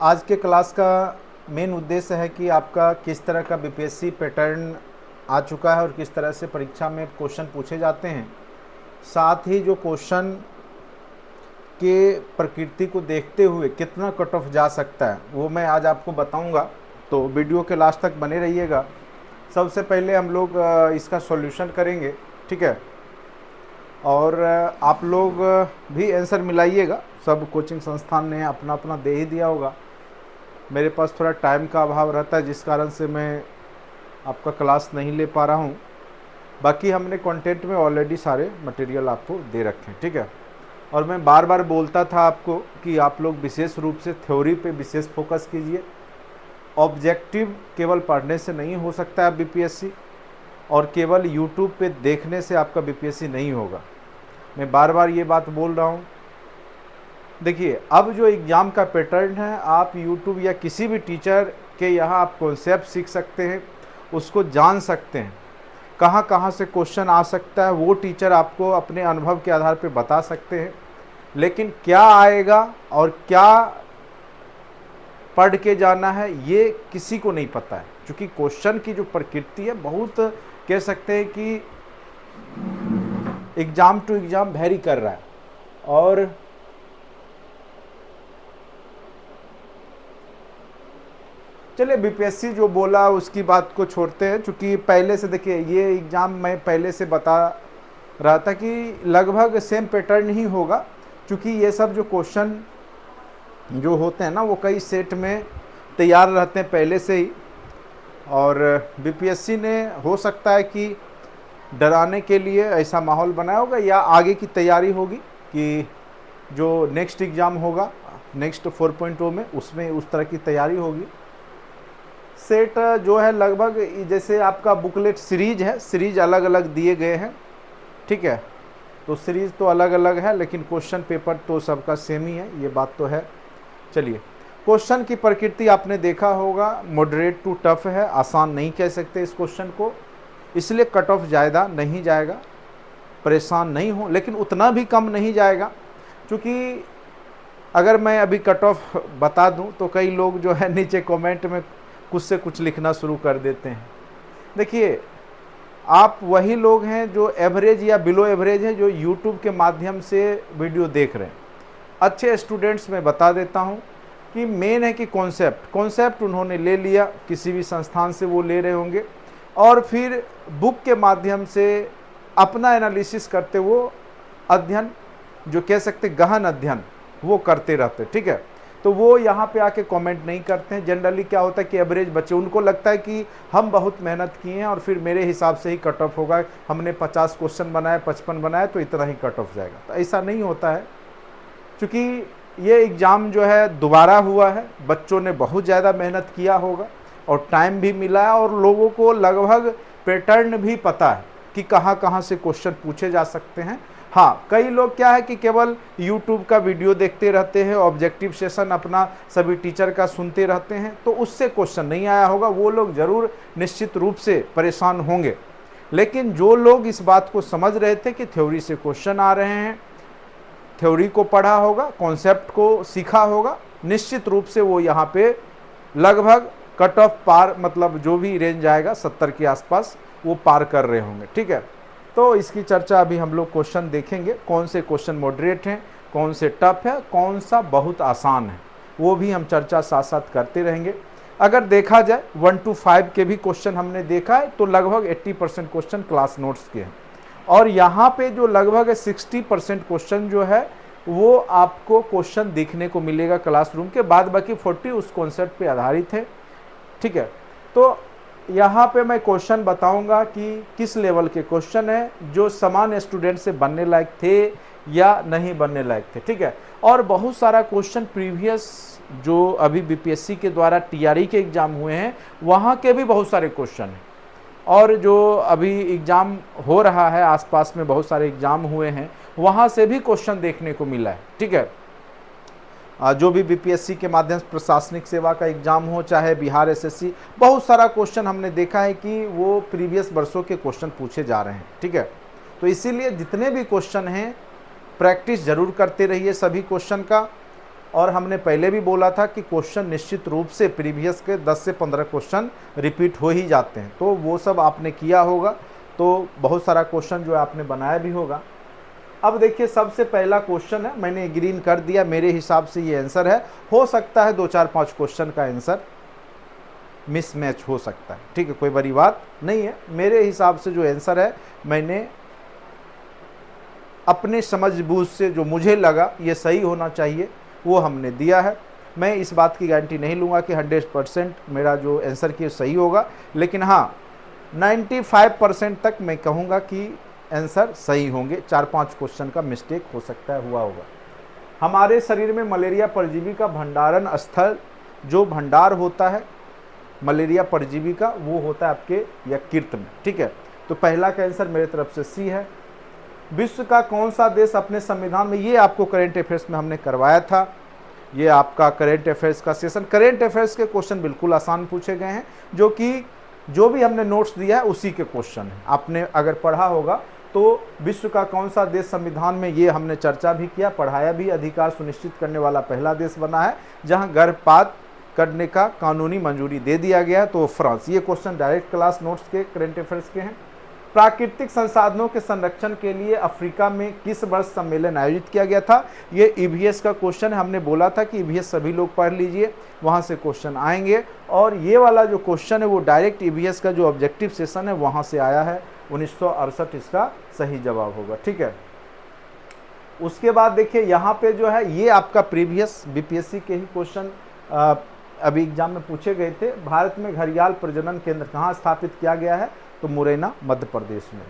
आज के क्लास का मेन उद्देश्य है कि आपका किस तरह का बीपीएससी पैटर्न आ चुका है और किस तरह से परीक्षा में क्वेश्चन पूछे जाते हैं। साथ ही जो क्वेश्चन के प्रकृति को देखते हुए कितना कट ऑफ जा सकता है वो मैं आज आपको बताऊंगा, तो वीडियो के लास्ट तक बने रहिएगा। सबसे पहले हम लोग इसका सॉल्यूशन करेंगे, ठीक है। और आप लोग भी आंसर मिलाइएगा। सब कोचिंग संस्थान ने अपना अपना दे ही दिया होगा। मेरे पास थोड़ा टाइम का अभाव रहता है जिस कारण से मैं आपका क्लास नहीं ले पा रहा हूँ। बाकी हमने कंटेंट में ऑलरेडी सारे मटेरियल आपको दे रखे हैं, ठीक है। और मैं बार बार बोलता था आपको कि आप लोग विशेष रूप से थ्योरी पे विशेष फोकस कीजिए। ऑब्जेक्टिव केवल पढ़ने से नहीं हो सकता है बीपीएससी, और केवल यूट्यूब पे देखने से आपका बीपीएससी नहीं होगा। मैं बार बार ये बात बोल रहा हूँ। देखिए, अब जो एग्ज़ाम का पैटर्न है, आप यूट्यूब या किसी भी टीचर के यहाँ आप कॉन्सेप्ट सीख सकते हैं, उसको जान सकते हैं, कहाँ कहाँ से क्वेश्चन आ सकता है वो टीचर आपको अपने अनुभव के आधार पर बता सकते हैं। लेकिन क्या आएगा और क्या पढ़ के जाना है ये किसी को नहीं पता है, क्योंकि क्वेश्चन की जो प्रकृति है बहुत कह सकते हैं कि एग्ज़ाम टू एग्ज़ाम वेरी कर रहा है। और चलिए, बीपीएससी जो बोला उसकी बात को छोड़ते हैं, क्योंकि पहले से देखिए ये एग्ज़ाम मैं पहले से बता रहा था कि लगभग सेम पैटर्न ही होगा, क्योंकि ये सब जो क्वेश्चन जो होते हैं ना वो कई सेट में तैयार रहते हैं पहले से ही। और बीपीएससी ने हो सकता है कि डराने के लिए ऐसा माहौल बनाया होगा, या आगे की तैयारी होगी कि जो नेक्स्ट एग्ज़ाम होगा नेक्स्ट 4.0 में उसमें उस तरह की तैयारी होगी। सेट जो है लगभग जैसे आपका बुकलेट सीरीज है, सीरीज अलग अलग दिए गए हैं, ठीक है। तो सीरीज तो अलग अलग है लेकिन क्वेश्चन पेपर तो सबका सेम ही है, ये बात तो है। चलिए, क्वेश्चन की प्रकृति आपने देखा होगा, मॉडरेट टू टफ है, आसान नहीं कह सकते इस क्वेश्चन को, इसलिए कट ऑफ ज़्यादा नहीं जाएगा। परेशान नहीं हो, लेकिन उतना भी कम नहीं जाएगा, क्योंकि अगर मैं अभी कट ऑफ बता दूं तो कई लोग जो है नीचे कमेंट में कुछ से कुछ लिखना शुरू कर देते हैं। देखिए, आप वही लोग हैं जो एवरेज या बिलो एवरेज है, जो यूट्यूब के माध्यम से वीडियो देख रहे हैं। अच्छे स्टूडेंट्स मैं बता देता हूं कि मेन है कि कॉन्सेप्ट उन्होंने ले लिया, किसी भी संस्थान से वो ले रहे होंगे, और फिर बुक के माध्यम से अपना एनालिसिस करते वो अध्ययन, जो कह सकते गहन अध्ययन वो करते रहते, ठीक है। तो वो यहाँ पे आके कमेंट नहीं करते हैं। जनरली क्या होता है कि एवरेज बच्चे, उनको लगता है कि हम बहुत मेहनत किए हैं और फिर मेरे हिसाब से ही कट ऑफ होगा, हमने 50 क्वेश्चन बनाए, 55 बनाए तो इतना ही कट ऑफ जाएगा। तो ऐसा नहीं होता है, क्योंकि ये एग्ज़ाम जो है दोबारा हुआ है, बच्चों ने बहुत ज़्यादा मेहनत किया होगा और टाइम भी मिला है, और लोगों को लगभग पैटर्न भी पता है कि कहाँ कहाँ से क्वेश्चन पूछे जा सकते हैं। हाँ, कई लोग क्या है कि केवल YouTube का वीडियो देखते रहते हैं, ऑब्जेक्टिव सेशन अपना सभी टीचर का सुनते रहते हैं, तो उससे क्वेश्चन नहीं आया होगा, वो लोग ज़रूर निश्चित रूप से परेशान होंगे। लेकिन जो लोग इस बात को समझ रहे थे कि थ्योरी से क्वेश्चन आ रहे हैं, थ्योरी को पढ़ा होगा, कॉन्सेप्ट को सीखा होगा, निश्चित रूप से वो यहाँ पे लगभग कट ऑफ पार, मतलब जो भी रेंज आएगा 70 के आसपास वो पार कर रहे होंगे, ठीक है। तो इसकी चर्चा अभी हम लोग क्वेश्चन देखेंगे, कौन से क्वेश्चन मॉडरेट हैं, कौन से टफ है, कौन सा बहुत आसान है, वो भी हम चर्चा साथ साथ करते रहेंगे। अगर देखा जाए 1 to 5 के भी क्वेश्चन हमने देखा है, तो लगभग 80% क्वेश्चन क्लास नोट्स के हैं, और यहाँ पे जो लगभग 60% क्वेश्चन जो है वो आपको क्वेश्चन देखने को मिलेगा क्लासरूम के, बाद बाकी 40 उस कॉन्सेप्ट पे आधारित है, ठीक है। तो यहाँ पे मैं क्वेश्चन बताऊंगा कि किस लेवल के क्वेश्चन है, जो सामान्य स्टूडेंट से बनने लायक थे या नहीं बनने लायक थे, ठीक है। और बहुत सारा क्वेश्चन प्रीवियस जो अभी बीपीएससी के द्वारा टीआरई के एग्ज़ाम हुए हैं वहाँ के भी बहुत सारे क्वेश्चन हैं, और जो अभी एग्ज़ाम हो रहा है आसपास में बहुत सारे एग्ज़ाम हुए हैं वहाँ से भी क्वेश्चन देखने को मिला है, ठीक है। जो भी बीपीएससी के माध्यम से प्रशासनिक सेवा का एग्ज़ाम हो, चाहे बिहार एसएससी, बहुत सारा क्वेश्चन हमने देखा है कि वो प्रीवियस वर्षों के क्वेश्चन पूछे जा रहे हैं, ठीक है। तो इसीलिए जितने भी क्वेश्चन हैं प्रैक्टिस ज़रूर करते रहिए सभी क्वेश्चन का, और हमने पहले भी बोला था कि क्वेश्चन निश्चित रूप से प्रीवियस के 10 से 15 क्वेश्चन रिपीट हो ही जाते हैं, तो वो सब आपने किया होगा, तो बहुत सारा क्वेश्चन जो आपने बनाया भी होगा। अब देखिए सबसे पहला क्वेश्चन है, मैंने ग्रीन कर दिया, मेरे हिसाब से ये आंसर है। हो सकता है 2 4 5 क्वेश्चन का आंसर मिसमैच हो सकता है, ठीक है, कोई बड़ी बात नहीं है। मेरे हिसाब से जो आंसर है, मैंने अपने समझबूझ से जो मुझे लगा ये सही होना चाहिए वो हमने दिया है। मैं इस बात की गारंटी नहीं लूँगा कि 100% मेरा जो आंसर की सही होगा, लेकिन हाँ 95% तक मैं कहूँगा कि आंसर सही होंगे। 4-5 क्वेश्चन का मिस्टेक हो सकता है, हुआ होगा। हमारे शरीर में मलेरिया परजीवी का भंडारण स्थल, जो भंडार होता है मलेरिया परजीवी का, वो होता है आपके यकृत में, ठीक है। तो पहला का आंसर मेरे तरफ से सी है। विश्व का कौन सा देश अपने संविधान में, ये आपको करेंट अफेयर्स में हमने करवाया था, ये आपका करेंट अफेयर्स का सेशन। करेंट अफेयर्स के क्वेश्चन बिल्कुल आसान पूछे गए हैं, जो कि जो भी हमने नोट्स दिया है उसी के क्वेश्चन है। आपने अगर पढ़ा होगा तो विश्व का कौन सा देश संविधान में, ये हमने चर्चा भी किया, पढ़ाया भी, अधिकार सुनिश्चित करने वाला पहला देश बना है जहां गर्भपात करने का कानूनी मंजूरी दे दिया गया है, तो फ्रांस। ये क्वेश्चन डायरेक्ट क्लास नोट्स के करेंट अफेयर्स के हैं। प्राकृतिक संसाधनों के संरक्षण के लिए अफ्रीका में किस वर्ष सम्मेलन आयोजित किया गया था? ये ईवीएस का क्वेश्चन है, हमने बोला था कि ईवीएस सभी लोग पढ़ लीजिए, वहां से क्वेश्चन आएंगे। और ये वाला जो क्वेश्चन है वो डायरेक्ट ईवीएस का जो ऑब्जेक्टिव सेशन है वहां से आया है, 1968 इसका सही जवाब होगा, ठीक है। उसके बाद देखिए यहाँ पे जो है ये आपका प्रीवियस बीपीएससी के ही क्वेश्चन अभी एग्जाम में पूछे गए थे। भारत में घड़ियाल प्रजनन केंद्र कहाँ स्थापित किया गया है? तो मुरैना मध्य प्रदेश में।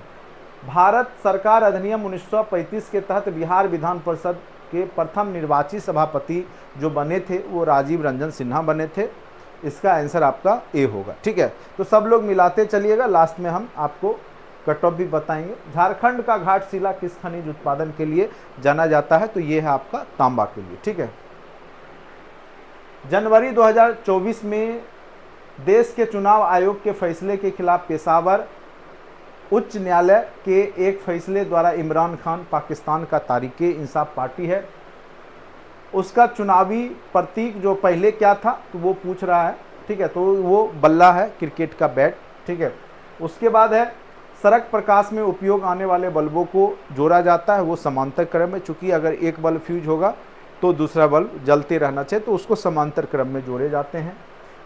भारत सरकार अधिनियम 1935 के तहत बिहार विधान परिषद के प्रथम निर्वाचित सभापति जो बने थे वो राजीव रंजन सिन्हा बने थे। इसका आंसर आपका ए होगा, ठीक है। तो सब लोग मिलाते चलिएगा, लास्ट में हम आपको कट ऑफ भी बताएंगे। झारखंड का घाटशिला किस खनिज उत्पादन के लिए जाना जाता है? तो ये है आपका तांबा के लिए, ठीक है। जनवरी 2024 में देश के चुनाव आयोग के फैसले के खिलाफ पेशावर उच्च न्यायालय के एक फैसले द्वारा इमरान खान पाकिस्तान का तारीके इंसाफ पार्टी है, उसका चुनावी प्रतीक जो पहले क्या था तो वो पूछ रहा है, ठीक है। तो वो बल्ला है, क्रिकेट का बैट, ठीक है। उसके बाद है सड़क प्रकाश में उपयोग आने वाले बल्बों को जोड़ा जाता है, वो समांतर क्रम में, चूंकि अगर एक बल्ब फ्यूज होगा तो दूसरा बल्ब जलते रहना चाहिए, तो उसको समांतर क्रम में जोड़े जाते हैं।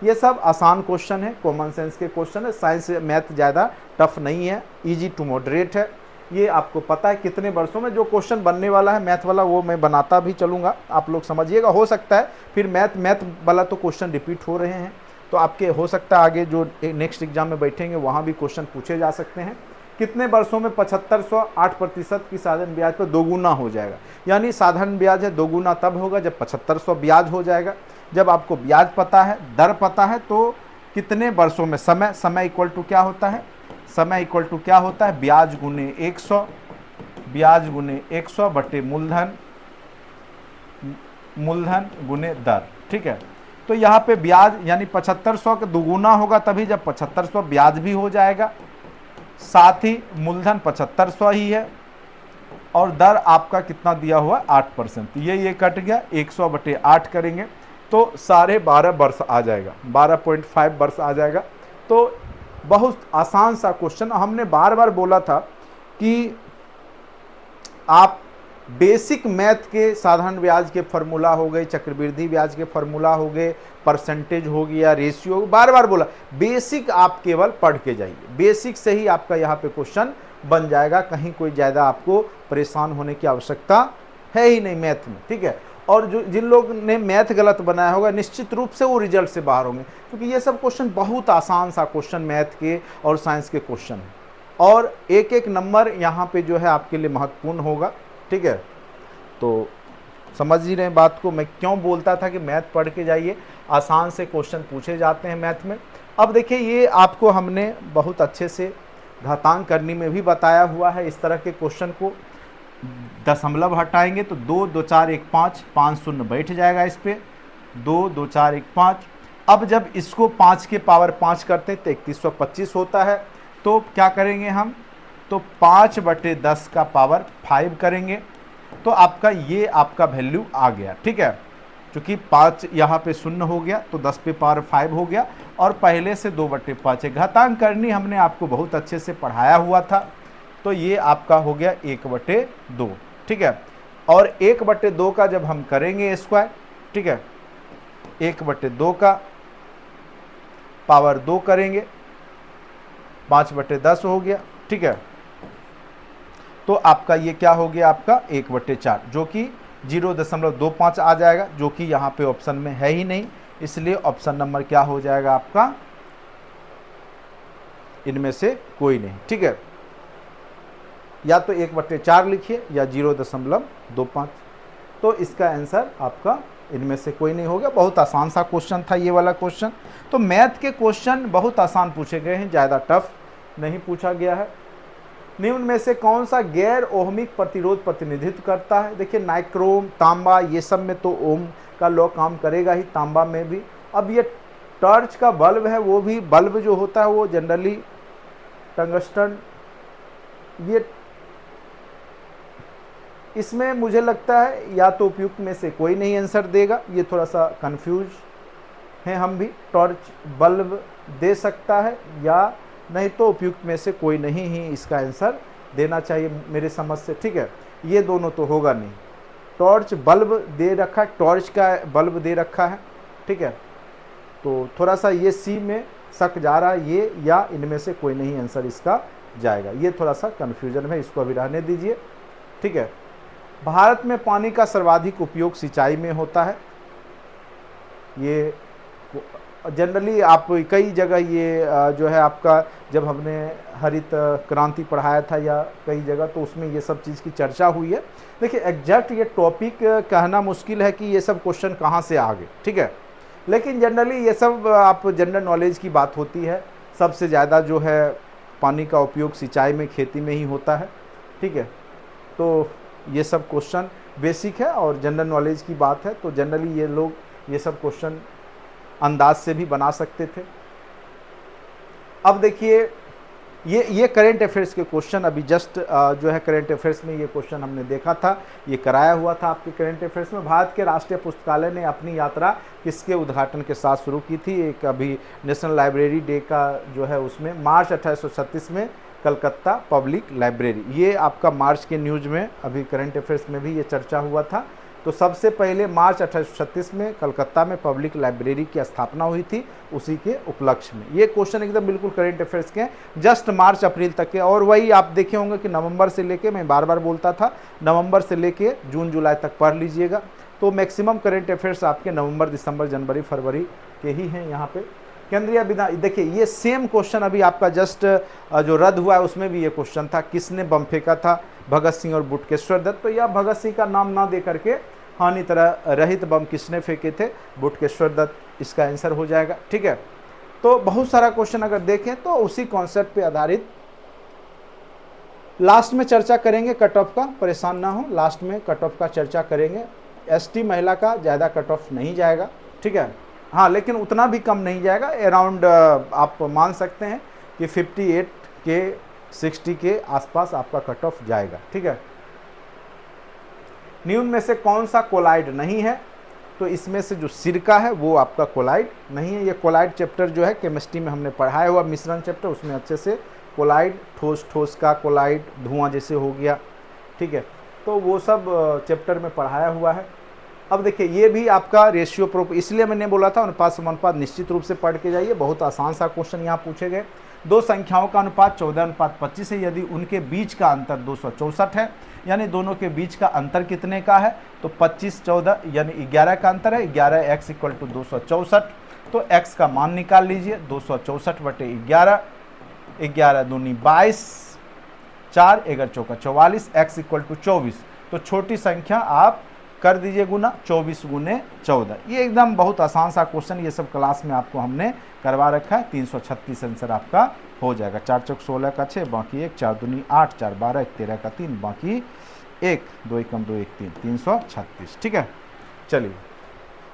ये सब आसान क्वेश्चन है, कॉमन सेंस के क्वेश्चन है, साइंस मैथ ज़्यादा टफ नहीं है, इजी टू मॉडरेट है। ये आपको पता है कितने वर्षों में जो क्वेश्चन बनने वाला है मैथ वाला, वो मैं बनाता भी चलूँगा, आप लोग समझिएगा। हो सकता है फिर मैथ वाला तो क्वेश्चन रिपीट हो रहे हैं, तो आपके हो सकता है आगे जो नेक्स्ट एग्जाम में बैठेंगे वहाँ भी क्वेश्चन पूछे जा सकते हैं। कितने वर्षों में 7500 8% की साधारण ब्याज पर दोगुना हो जाएगा? यानी साधारण ब्याज है, दोगुना तब होगा जब 7500 ब्याज हो जाएगा। जब आपको ब्याज पता है, दर पता है, तो कितने वर्षों में समय इक्वल टू क्या होता है? समय इक्वल टू क्या होता है? ब्याज गुने 100, ब्याज गुने 100 बटे मूलधन गुने दर, ठीक है। तो यहाँ पे ब्याज यानी 7500 का दोगुना होगा तभी जब 7500 ब्याज भी हो जाएगा, साथ ही मूलधन 7500 ही है, और दर आपका कितना दिया हुआ? 8%। ये कट गया, 100 बटे 8 करेंगे तो 12.5 वर्ष आ जाएगा, 12.5 वर्ष आ जाएगा। तो बहुत आसान सा क्वेश्चन। हमने बार बार बोला था कि आप बेसिक मैथ के साधारण ब्याज के फार्मूला हो गए, चक्रवृद्धि ब्याज के फार्मूला हो गए, परसेंटेज हो गया, रेशियो, बार बार बोला, बेसिक आप केवल पढ़ के जाइए, बेसिक से ही आपका यहाँ पे क्वेश्चन बन जाएगा। कहीं कोई ज़्यादा आपको परेशान होने की आवश्यकता है ही नहीं मैथ में, ठीक है। और जो जिन लोग ने मैथ गलत बनाया होगा निश्चित रूप से वो रिजल्ट से बाहर होंगे, क्योंकि ये सब क्वेश्चन बहुत आसान सा क्वेश्चन मैथ के और साइंस के क्वेश्चन हैं, और एक एक नंबर यहाँ पे जो है आपके लिए महत्वपूर्ण होगा, ठीक है। तो समझ ही रहे बात को, मैं क्यों बोलता था कि मैथ पढ़ के जाइए, आसान से क्वेश्चन पूछे जाते हैं मैथ में। अब देखिए ये आपको हमने बहुत अच्छे से घातांक करने में भी बताया हुआ है। इस तरह के क्वेश्चन को दशमलव हटाएंगे तो 2 2 4 1 5 5 शून्य बैठ जाएगा इस पे, 2 2 4 1 5। अब जब इसको 5 के पावर 5 करते हैं तो 3125 होता है। तो क्या करेंगे हम? तो 5 बटे 10 का पावर 5 करेंगे, तो आपका ये आपका वैल्यू आ गया, ठीक है। चूँकि 5 यहाँ पे शून्य हो गया तो 10 पे पावर 5 हो गया, और पहले से 2/5 है। घातांक करनी हमने आपको बहुत अच्छे से पढ़ाया हुआ था, तो ये आपका हो गया 1/2, ठीक है। और 1/2 का जब हम करेंगे स्क्वायर, ठीक है, 1/2 का पावर 2 करेंगे, 5/10 हो गया, ठीक है। तो आपका ये क्या हो गया, आपका 1/4, जो कि 0.25 आ जाएगा, जो कि यहाँ पे ऑप्शन में है ही नहीं, इसलिए ऑप्शन नंबर क्या हो जाएगा आपका, इनमें से कोई नहीं, ठीक है। या तो 1/4 लिखिए या 0.25, तो इसका आंसर आपका इनमें से कोई नहीं होगा। बहुत आसान सा क्वेश्चन था ये वाला क्वेश्चन। तो मैथ के क्वेश्चन बहुत आसान पूछे गए हैं, ज़्यादा टफ नहीं पूछा गया है। निम्न में से कौन सा गैर ओहमिक प्रतिरोध प्रतिनिधित्व करता है? देखिए नाइक्रोम, तांबा, ये सब में तो ओम का लॉ काम करेगा ही, तांबा में भी। अब ये टॉर्च का बल्ब है, वो भी बल्ब जो होता है वो जनरली टंगस्टन, ये इसमें मुझे लगता है या तो उपयुक्त में से कोई नहीं आंसर देगा, ये थोड़ा सा कंफ्यूज हैं हम भी। टॉर्च बल्ब दे सकता है या नहीं, तो उपयुक्त में से कोई नहीं ही इसका आंसर देना चाहिए मेरे समझ से, ठीक है। ये दोनों तो होगा नहीं। टॉर्च बल्ब दे रखा है, टॉर्च का बल्ब दे रखा है, ठीक है। तो थोड़ा सा ये सी में शक जा रहा है, ये या इनमें से कोई नहीं आंसर इसका जाएगा, ये थोड़ा सा कन्फ्यूजन है, इसको अभी रहने दीजिए, ठीक है। भारत में पानी का सर्वाधिक उपयोग सिंचाई में होता है। ये जनरली आप कई जगह ये जो है आपका, जब हमने हरित क्रांति पढ़ाया था या कई जगह, तो उसमें ये सब चीज़ की चर्चा हुई है। देखिए एग्जैक्ट ये टॉपिक कहना मुश्किल है कि ये सब क्वेश्चन कहाँ से आ गए, ठीक है। लेकिन जनरली ये सब आप जनरल नॉलेज की बात होती है। सबसे ज़्यादा जो है पानी का उपयोग सिंचाई में, खेती में ही होता है, ठीक है। तो ये सब क्वेश्चन बेसिक है और जनरल नॉलेज की बात है, तो जनरली ये लोग ये सब क्वेश्चन अंदाज से भी बना सकते थे। अब देखिए ये करेंट अफेयर्स के क्वेश्चन अभी जस्ट जो है करेंट अफेयर्स में ये क्वेश्चन हमने देखा था, ये कराया हुआ था आपके करेंट अफेयर्स में। भारत के राष्ट्रीय पुस्तकालय ने अपनी यात्रा किसके उद्घाटन के साथ शुरू की थी? एक अभी नेशनल लाइब्रेरी डे का जो है उसमें मार्च 1836 में कलकत्ता पब्लिक लाइब्रेरी, ये आपका मार्च के न्यूज़ में अभी करंट अफेयर्स में भी ये चर्चा हुआ था। तो सबसे पहले मार्च 1836 में कलकत्ता में पब्लिक लाइब्रेरी की स्थापना हुई थी, उसी के उपलक्ष्य में। ये क्वेश्चन एकदम बिल्कुल करंट अफेयर्स के हैं, जस्ट मार्च अप्रैल तक के। और वही आप देखे होंगे कि नवंबर से लेके, मैं बार बार बोलता था, नवंबर से लेके जून जुलाई तक पढ़ लीजिएगा। तो मैक्सिमम करंट अफेयर्स आपके नवंबर, दिसंबर, जनवरी, फरवरी के ही हैं यहाँ पे। केंद्रीय विधान, देखिए ये सेम क्वेश्चन अभी आपका जस्ट जो रद्द हुआ है उसमें भी ये क्वेश्चन था, किसने बम फेंका था? भगत सिंह और बुटकेश्वर दत्त। तो यह भगत सिंह का नाम ना दे करके हानि तरह रहित बम किसने फेंके थे? बुटकेश्वर दत्त, इसका आंसर हो जाएगा, ठीक है। तो बहुत सारा क्वेश्चन अगर देखें तो उसी कॉन्सेप्ट पे आधारित। लास्ट में चर्चा करेंगे कट ऑफ का, परेशान ना हो, लास्ट में कट ऑफ का चर्चा करेंगे। एसटी महिला का ज़्यादा कट ऑफ नहीं जाएगा, ठीक है। हाँ, लेकिन उतना भी कम नहीं जाएगा, अराउंड आप मान सकते हैं कि 58 के 60 के आसपास आपका कट ऑफ जाएगा, ठीक है। निम्न में से कौन सा कोलाइड नहीं है? तो इसमें से जो सिरका है वो आपका कोलाइड नहीं है। ये कोलाइड चैप्टर जो है केमिस्ट्री में हमने पढ़ाया हुआ, मिश्रण चैप्टर, उसमें अच्छे से कोलाइड, ठोस ठोस का कोलाइड, धुआं जैसे हो गया, ठीक है। तो वो सब चैप्टर में पढ़ाया हुआ है। अब देखिए ये भी आपका रेशियो प्रूफ, इसलिए मैंने बोला था अनुपात समानुपात निश्चित रूप से पढ़ के जाइए, बहुत आसान सा क्वेश्चन यहाँ पूछे गए। दो संख्याओं का अनुपात 14:25 है, यदि उनके बीच का अंतर 264 है, यानी दोनों के बीच का अंतर कितने का है? तो 25-14 यानी 11 का अंतर है। 11x = 264, तो x का मान निकाल लीजिए, 264/11, 11 दूनी 22, 4 11 चौका 44, x = 24। तो छोटी संख्या आप कर दीजिए गुना, 24 × 14। ये एकदम बहुत आसान सा क्वेश्चन, ये सब क्लास में आपको हमने करवा रखा है। 336 आंसर आपका हो जाएगा। 4 चौक 16 का 6, बाकी 1, 4 दूनी 8, 4 12, 1 13 का 3, बाकी 1, 2 एकम 2 1 3, 336, ठीक है। चलिए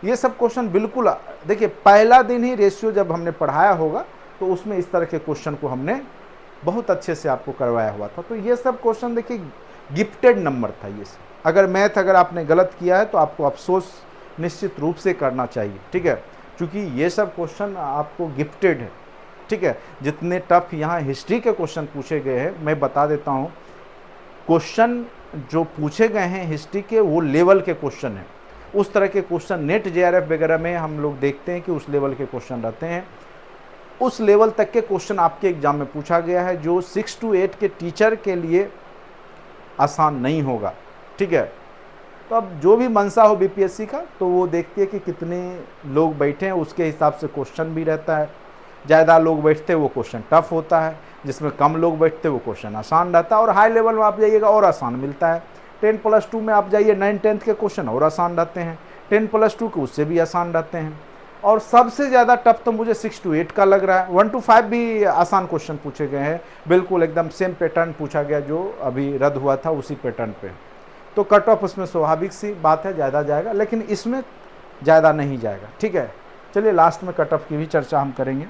ये सब क्वेश्चन बिल्कुल, देखिए पहला दिन ही रेशियो जब हमने पढ़ाया होगा तो उसमें इस तरह के क्वेश्चन को हमने बहुत अच्छे से आपको करवाया हुआ था। तो ये सब क्वेश्चन देखिए गिफ्टेड नंबर था ये सब। अगर मैथ अगर आपने गलत किया है तो आपको अफसोस निश्चित रूप से करना चाहिए, ठीक है, क्योंकि ये सब क्वेश्चन आपको गिफ्टेड है, ठीक है। जितने टफ यहाँ हिस्ट्री के क्वेश्चन पूछे गए हैं, मैं बता देता हूँ, क्वेश्चन जो पूछे गए हैं हिस्ट्री के वो लेवल के क्वेश्चन हैं। उस तरह के क्वेश्चन नेट जेआरएफ वगैरह में हम लोग देखते हैं कि उस लेवल के क्वेश्चन रहते हैं। उस लेवल तक के क्वेश्चन आपके एग्जाम में पूछा गया है, जो 6 to 8 के टीचर के लिए आसान नहीं होगा, ठीक है। तो अब जो भी मंशा हो बीपीएससी का, तो वो देखती है कि कितने लोग बैठे हैं, उसके हिसाब से क्वेश्चन भी रहता है। ज़्यादा लोग बैठते हैं वो क्वेश्चन टफ होता है, जिसमें कम लोग बैठते वो क्वेश्चन आसान रहता है। और हाई लेवल में आप जाइएगा और आसान मिलता है। 10+2 में आप जाइए, 9-10 के क्वेश्चन और आसान रहते हैं, 10+2 के उससे भी आसान रहते हैं। और सबसे ज़्यादा टफ तो मुझे 6 to 8 का लग रहा है। 1 to 5 भी आसान क्वेश्चन पूछे गए हैं, बिल्कुल एकदम सेम पैटर्न पूछा गया जो अभी रद्द हुआ था, उसी पैटर्न पे। तो कट ऑफ उसमें स्वाभाविक सी बात है, ज़्यादा जाएगा, लेकिन इसमें ज़्यादा नहीं जाएगा, ठीक है। चलिए लास्ट में कट ऑफ की भी चर्चा हम करेंगे।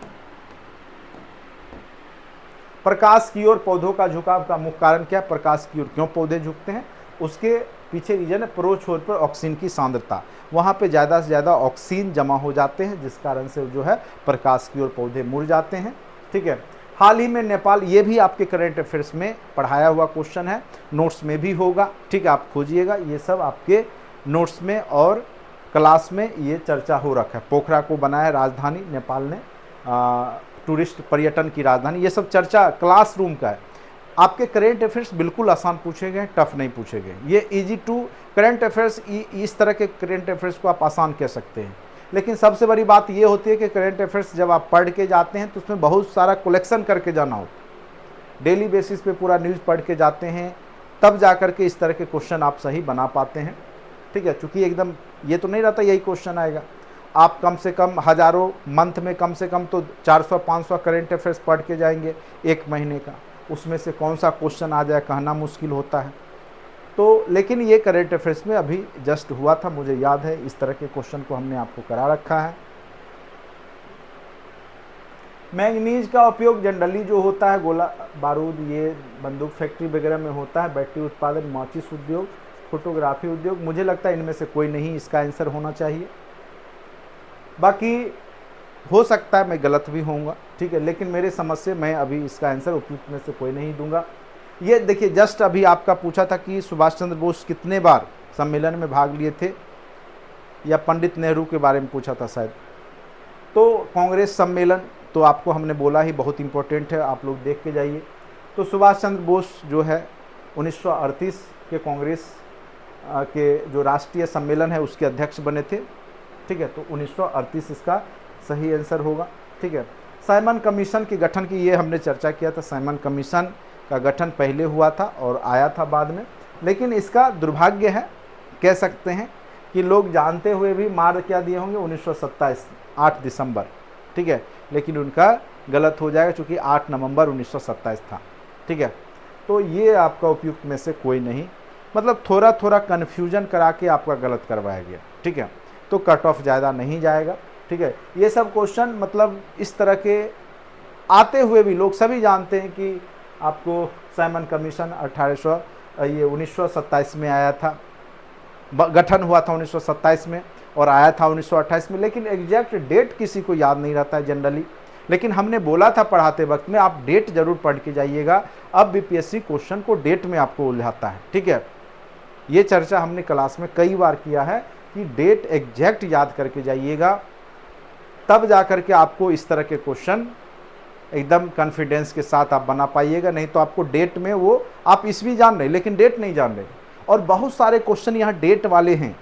प्रकाश की ओर पौधों का झुकाव का मुख्य कारण क्या है? प्रकाश की ओर क्यों पौधे झुकते हैं? उसके पीछे रीजन है पूर्व छोर पर ऑक्सीजन की सांद्रता, वहाँ पे ज़्यादा से ज़्यादा ऑक्सीजन जमा हो जाते हैं, जिस कारण से जो है प्रकाश की ओर पौधे मुड़ जाते हैं, ठीक है। हाल ही में नेपाल, ये भी आपके करंट अफेयर्स में पढ़ाया हुआ क्वेश्चन है, नोट्स में भी होगा, ठीक है, आप खोजिएगा, ये सब आपके नोट्स में और क्लास में ये चर्चा हो रखा है। पोखरा को बनाया राजधानी नेपाल ने, टूरिस्ट पर्यटन की राजधानी, ये सब चर्चा क्लासरूम का है। आपके करेंट अफेयर्स बिल्कुल आसान पूछे गए, टफ नहीं पूछे गए। ये इजी टू करंट अफेयर्स, इस तरह के करंट अफेयर्स को आप आसान कह सकते हैं। लेकिन सबसे बड़ी बात ये होती है कि करंट अफेयर्स जब आप पढ़ के जाते हैं तो उसमें बहुत सारा कलेक्शन करके जाना होता है। डेली बेसिस पे पूरा न्यूज़ पढ़ के जाते हैं, तब जा कर के इस तरह के क्वेश्चन आप सही बना पाते हैं, ठीक है। चूँकि एकदम ये तो नहीं रहता यही क्वेश्चन आएगा, आप कम से कम हज़ारों मंथ में कम से कम तो 400-500 करंट अफेयर्स पढ़ के जाएंगे एक महीने का, उसमें से कौन सा क्वेश्चन आ जाए कहना मुश्किल होता है। तो लेकिन ये करंट अफेयर्स में अभी जस्ट हुआ था, मुझे याद है, इस तरह के क्वेश्चन को हमने आपको करा रखा है। मैंगनीज का उपयोग जनरली जो होता है गोला बारूद, ये बंदूक फैक्ट्री वगैरह में होता है, बैटरी उत्पादन, माचिस उद्योग, फोटोग्राफी उद्योग। मुझे लगता है इनमें से कोई नहीं इसका आंसर होना चाहिए। बाकी हो सकता है मैं गलत भी होऊंगा, ठीक है, लेकिन मेरे समझ से मैं अभी इसका आंसर उपयुक्त में से कोई नहीं दूंगा। ये देखिए, जस्ट अभी आपका पूछा था कि सुभाष चंद्र बोस कितने बार सम्मेलन में भाग लिए थे, या पंडित नेहरू के बारे में पूछा था शायद। तो कांग्रेस सम्मेलन तो आपको हमने बोला ही बहुत इंपॉर्टेंट है, आप लोग देख के जाइए। तो सुभाष चंद्र बोस जो है 1938 के कांग्रेस के जो राष्ट्रीय सम्मेलन है उसके अध्यक्ष बने थे, ठीक है। तो 1938 इसका सही आंसर होगा, ठीक है। साइमन कमीशन के गठन की ये हमने चर्चा किया था। साइमन कमीशन का गठन पहले हुआ था और आया था बाद में, लेकिन इसका दुर्भाग्य है, कह सकते हैं कि लोग जानते हुए भी मार क्या दिए होंगे 1927 8 दिसंबर, ठीक है, लेकिन उनका गलत हो जाएगा क्योंकि 8 नवंबर 1927 था, ठीक है। तो ये आपका उपयुक्त में से कोई नहीं, मतलब थोड़ा थोड़ा कन्फ्यूजन करा के आपका गलत करवाया गया, ठीक है। तो कट ऑफ ज़्यादा नहीं जाएगा, ठीक है। ये सब क्वेश्चन मतलब इस तरह के आते हुए भी लोग सभी जानते हैं कि आपको साइमन कमीशन 1927 में आया था, गठन हुआ था 1927 में और आया था 1928 में, लेकिन एग्जैक्ट डेट किसी को याद नहीं रहता है जनरली। लेकिन हमने बोला था पढ़ाते वक्त में आप डेट जरूर पढ़ के जाइएगा। अब बीपीएससी क्वेश्चन को डेट में आपको उलझाता है, ठीक है। ये चर्चा हमने क्लास में कई बार किया है कि डेट एग्जैक्ट याद करके जाइएगा, तब जा कर के आपको इस तरह के क्वेश्चन एकदम कॉन्फिडेंस के साथ आप बना पाइएगा। नहीं तो आपको डेट में वो आप ईस्वी जान रहे लेकिन डेट नहीं जान रहे, और बहुत सारे क्वेश्चन यहाँ डेट वाले हैं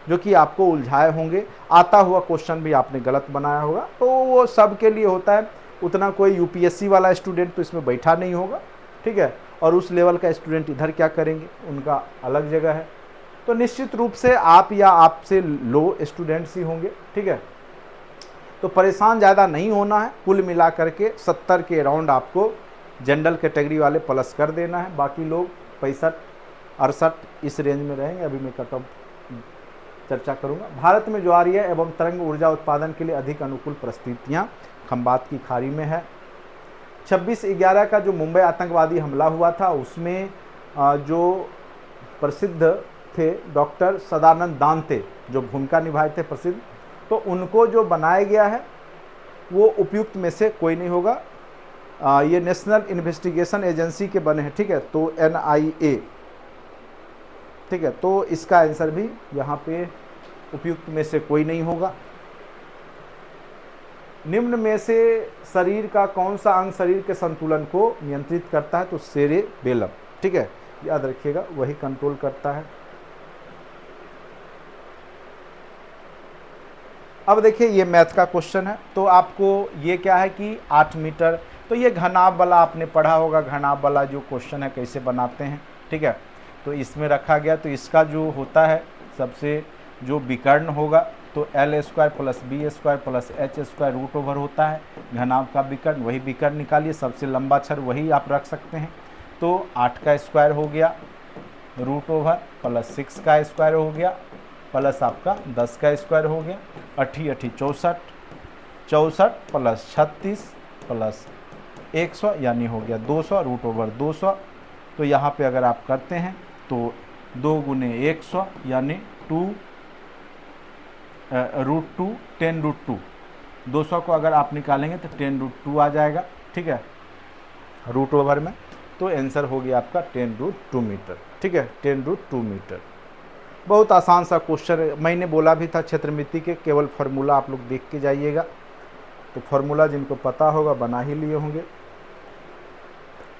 जो कि आपको उलझाए होंगे। आता हुआ क्वेश्चन भी आपने गलत बनाया होगा, तो वो सब के लिए होता है। उतना कोई यूपीएससी वाला स्टूडेंट तो इसमें बैठा नहीं होगा, ठीक है, और उस लेवल का स्टूडेंट इधर क्या करेंगे, उनका अलग जगह है। तो निश्चित रूप से आप या आपसे लो स्टूडेंट्स ही होंगे, ठीक है। तो परेशान ज़्यादा नहीं होना है, कुल मिला करके 70 के अराउंड आपको जनरल कैटेगरी वाले प्लस कर देना है, बाकी लोग 65-68 इस रेंज में रहेंगे। अभी मैं कट ऑफ चर्चा करूंगा। भारत में ज्वारीय एवं तरंग ऊर्जा उत्पादन के लिए अधिक अनुकूल परिस्थितियां खंबात की खाड़ी में है। 26/11 का जो मुंबई आतंकवादी हमला हुआ था उसमें जो प्रसिद्ध थे डॉक्टर सदानंद दांते, जो भूमिका निभाए थे प्रसिद्ध, तो उनको जो बनाया गया है वो उपयुक्त में से कोई नहीं होगा। ये नेशनल इन्वेस्टिगेशन एजेंसी के बने हैं, ठीक है, तो NIA, ठीक है, तो इसका आंसर भी यहाँ पे उपयुक्त में से कोई नहीं होगा। निम्न में से शरीर का कौन सा अंग शरीर के संतुलन को नियंत्रित करता है? तो सेरेबेलम, ठीक है, याद रखिएगा, वही कंट्रोल करता है। अब देखिए ये मैथ का क्वेश्चन है, तो आपको ये क्या है कि 8 मीटर, तो ये घनाभ वाला आपने पढ़ा होगा, घनाभ वाला जो क्वेश्चन है कैसे बनाते हैं, ठीक है, तो इसमें रखा गया। तो इसका जो होता है सबसे जो विकर्ण होगा तो L² + B² + H² root over होता है घनाभ का विकर्ण, वही विकर्ण निकालिए, सबसे लंबा अक्षर वही आप रख सकते हैं। तो 8 का स्क्वायर हो गया रूट ओवर प्लस 6 का स्क्वायर हो गया प्लस आपका 10 का स्क्वायर हो गया, 8 64, 64 प्लस 36 प्लस 100 यानी हो गया 200 रूट ओवर 200। तो यहाँ पे अगर आप करते हैं तो 2 × 100 यानी 2 √2 10 √2, 200 को अगर आप निकालेंगे तो 10 √2 आ जाएगा, ठीक है, रूट ओवर में। तो आंसर हो गया आपका 10 √2 मीटर, ठीक है, 10 √2 मीटर। बहुत आसान सा क्वेश्चन, मैंने बोला भी था क्षेत्रमिति के केवल फार्मूला आप लोग देख के जाइएगा, तो फार्मूला जिनको पता होगा बना ही लिए होंगे।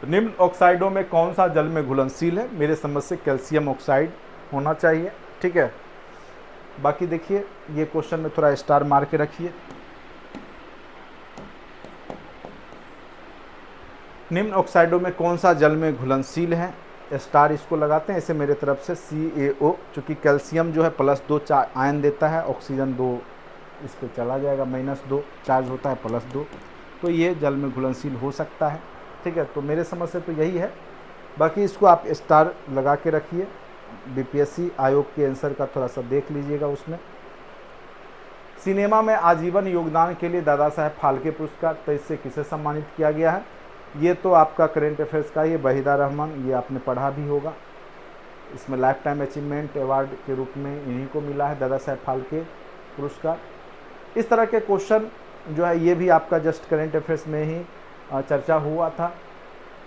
निम्न ऑक्साइडों में कौन सा जल में घुलनशील है? मेरे समझ से कैल्शियम ऑक्साइड होना चाहिए, ठीक है। बाकी देखिए ये क्वेश्चन में थोड़ा स्टार मार के रखिए। निम्न ऑक्साइडों में कौन सा जल में घुलनशील है? स्टार इसको लगाते हैं, इसे मेरे तरफ से CaO, चूँकि कैल्शियम जो है +2 आयन देता है, ऑक्सीजन 2 इस पर चला जाएगा, -2 चार्ज होता है +2, तो ये जल में घुलनशील हो सकता है, ठीक है। तो मेरे समझ से तो यही है, बाकी इसको आप स्टार लगा के रखिए। BPSC आयोग के आंसर का थोड़ा सा देख लीजिएगा उसमें। सिनेमा में आजीवन योगदान के लिए दादा साहेब फाल्के पुरस्कार, तो इससे किसे सम्मानित किया गया है? ये तो आपका करेंट अफेयर्स का, ये वहीदा रहमान, ये आपने पढ़ा भी होगा। इसमें लाइफ टाइम अचीवमेंट अवार्ड के रूप में इन्हीं को मिला है दादा साहेब फाल्के पुरस्कार। इस तरह के क्वेश्चन जो है ये भी आपका जस्ट करेंट अफेयर्स में ही चर्चा हुआ था।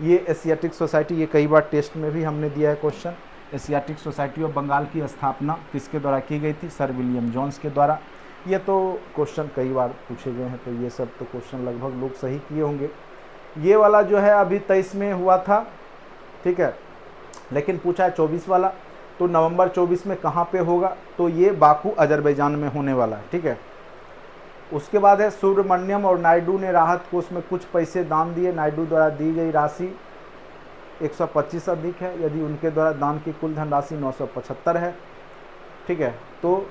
ये एशियाटिक सोसाइटी, ये कई बार टेस्ट में भी हमने दिया है question. Asiatic Society of Bengal की स्थापना किसके द्वारा की गई थी? सर विलियम जोन्स के द्वारा। ये तो क्वेश्चन कई बार पूछे गए हैं, तो ये सब तो क्वेश्चन लगभग लोग सही किए होंगे। ये वाला जो है अभी 23 में हुआ था, ठीक है, लेकिन पूछा है 24 वाला, तो नवंबर 24 में कहाँ पे होगा? तो ये बाकू अजरबैजान में होने वाला है, ठीक है। उसके बाद है सुब्रमण्यम और नायडू ने राहत कोष में कुछ पैसे दान दिए। नायडू द्वारा दी गई राशि 125 अधिक है, यदि उनके द्वारा दान की कुल धनराशि 975 है, ठीक है। तो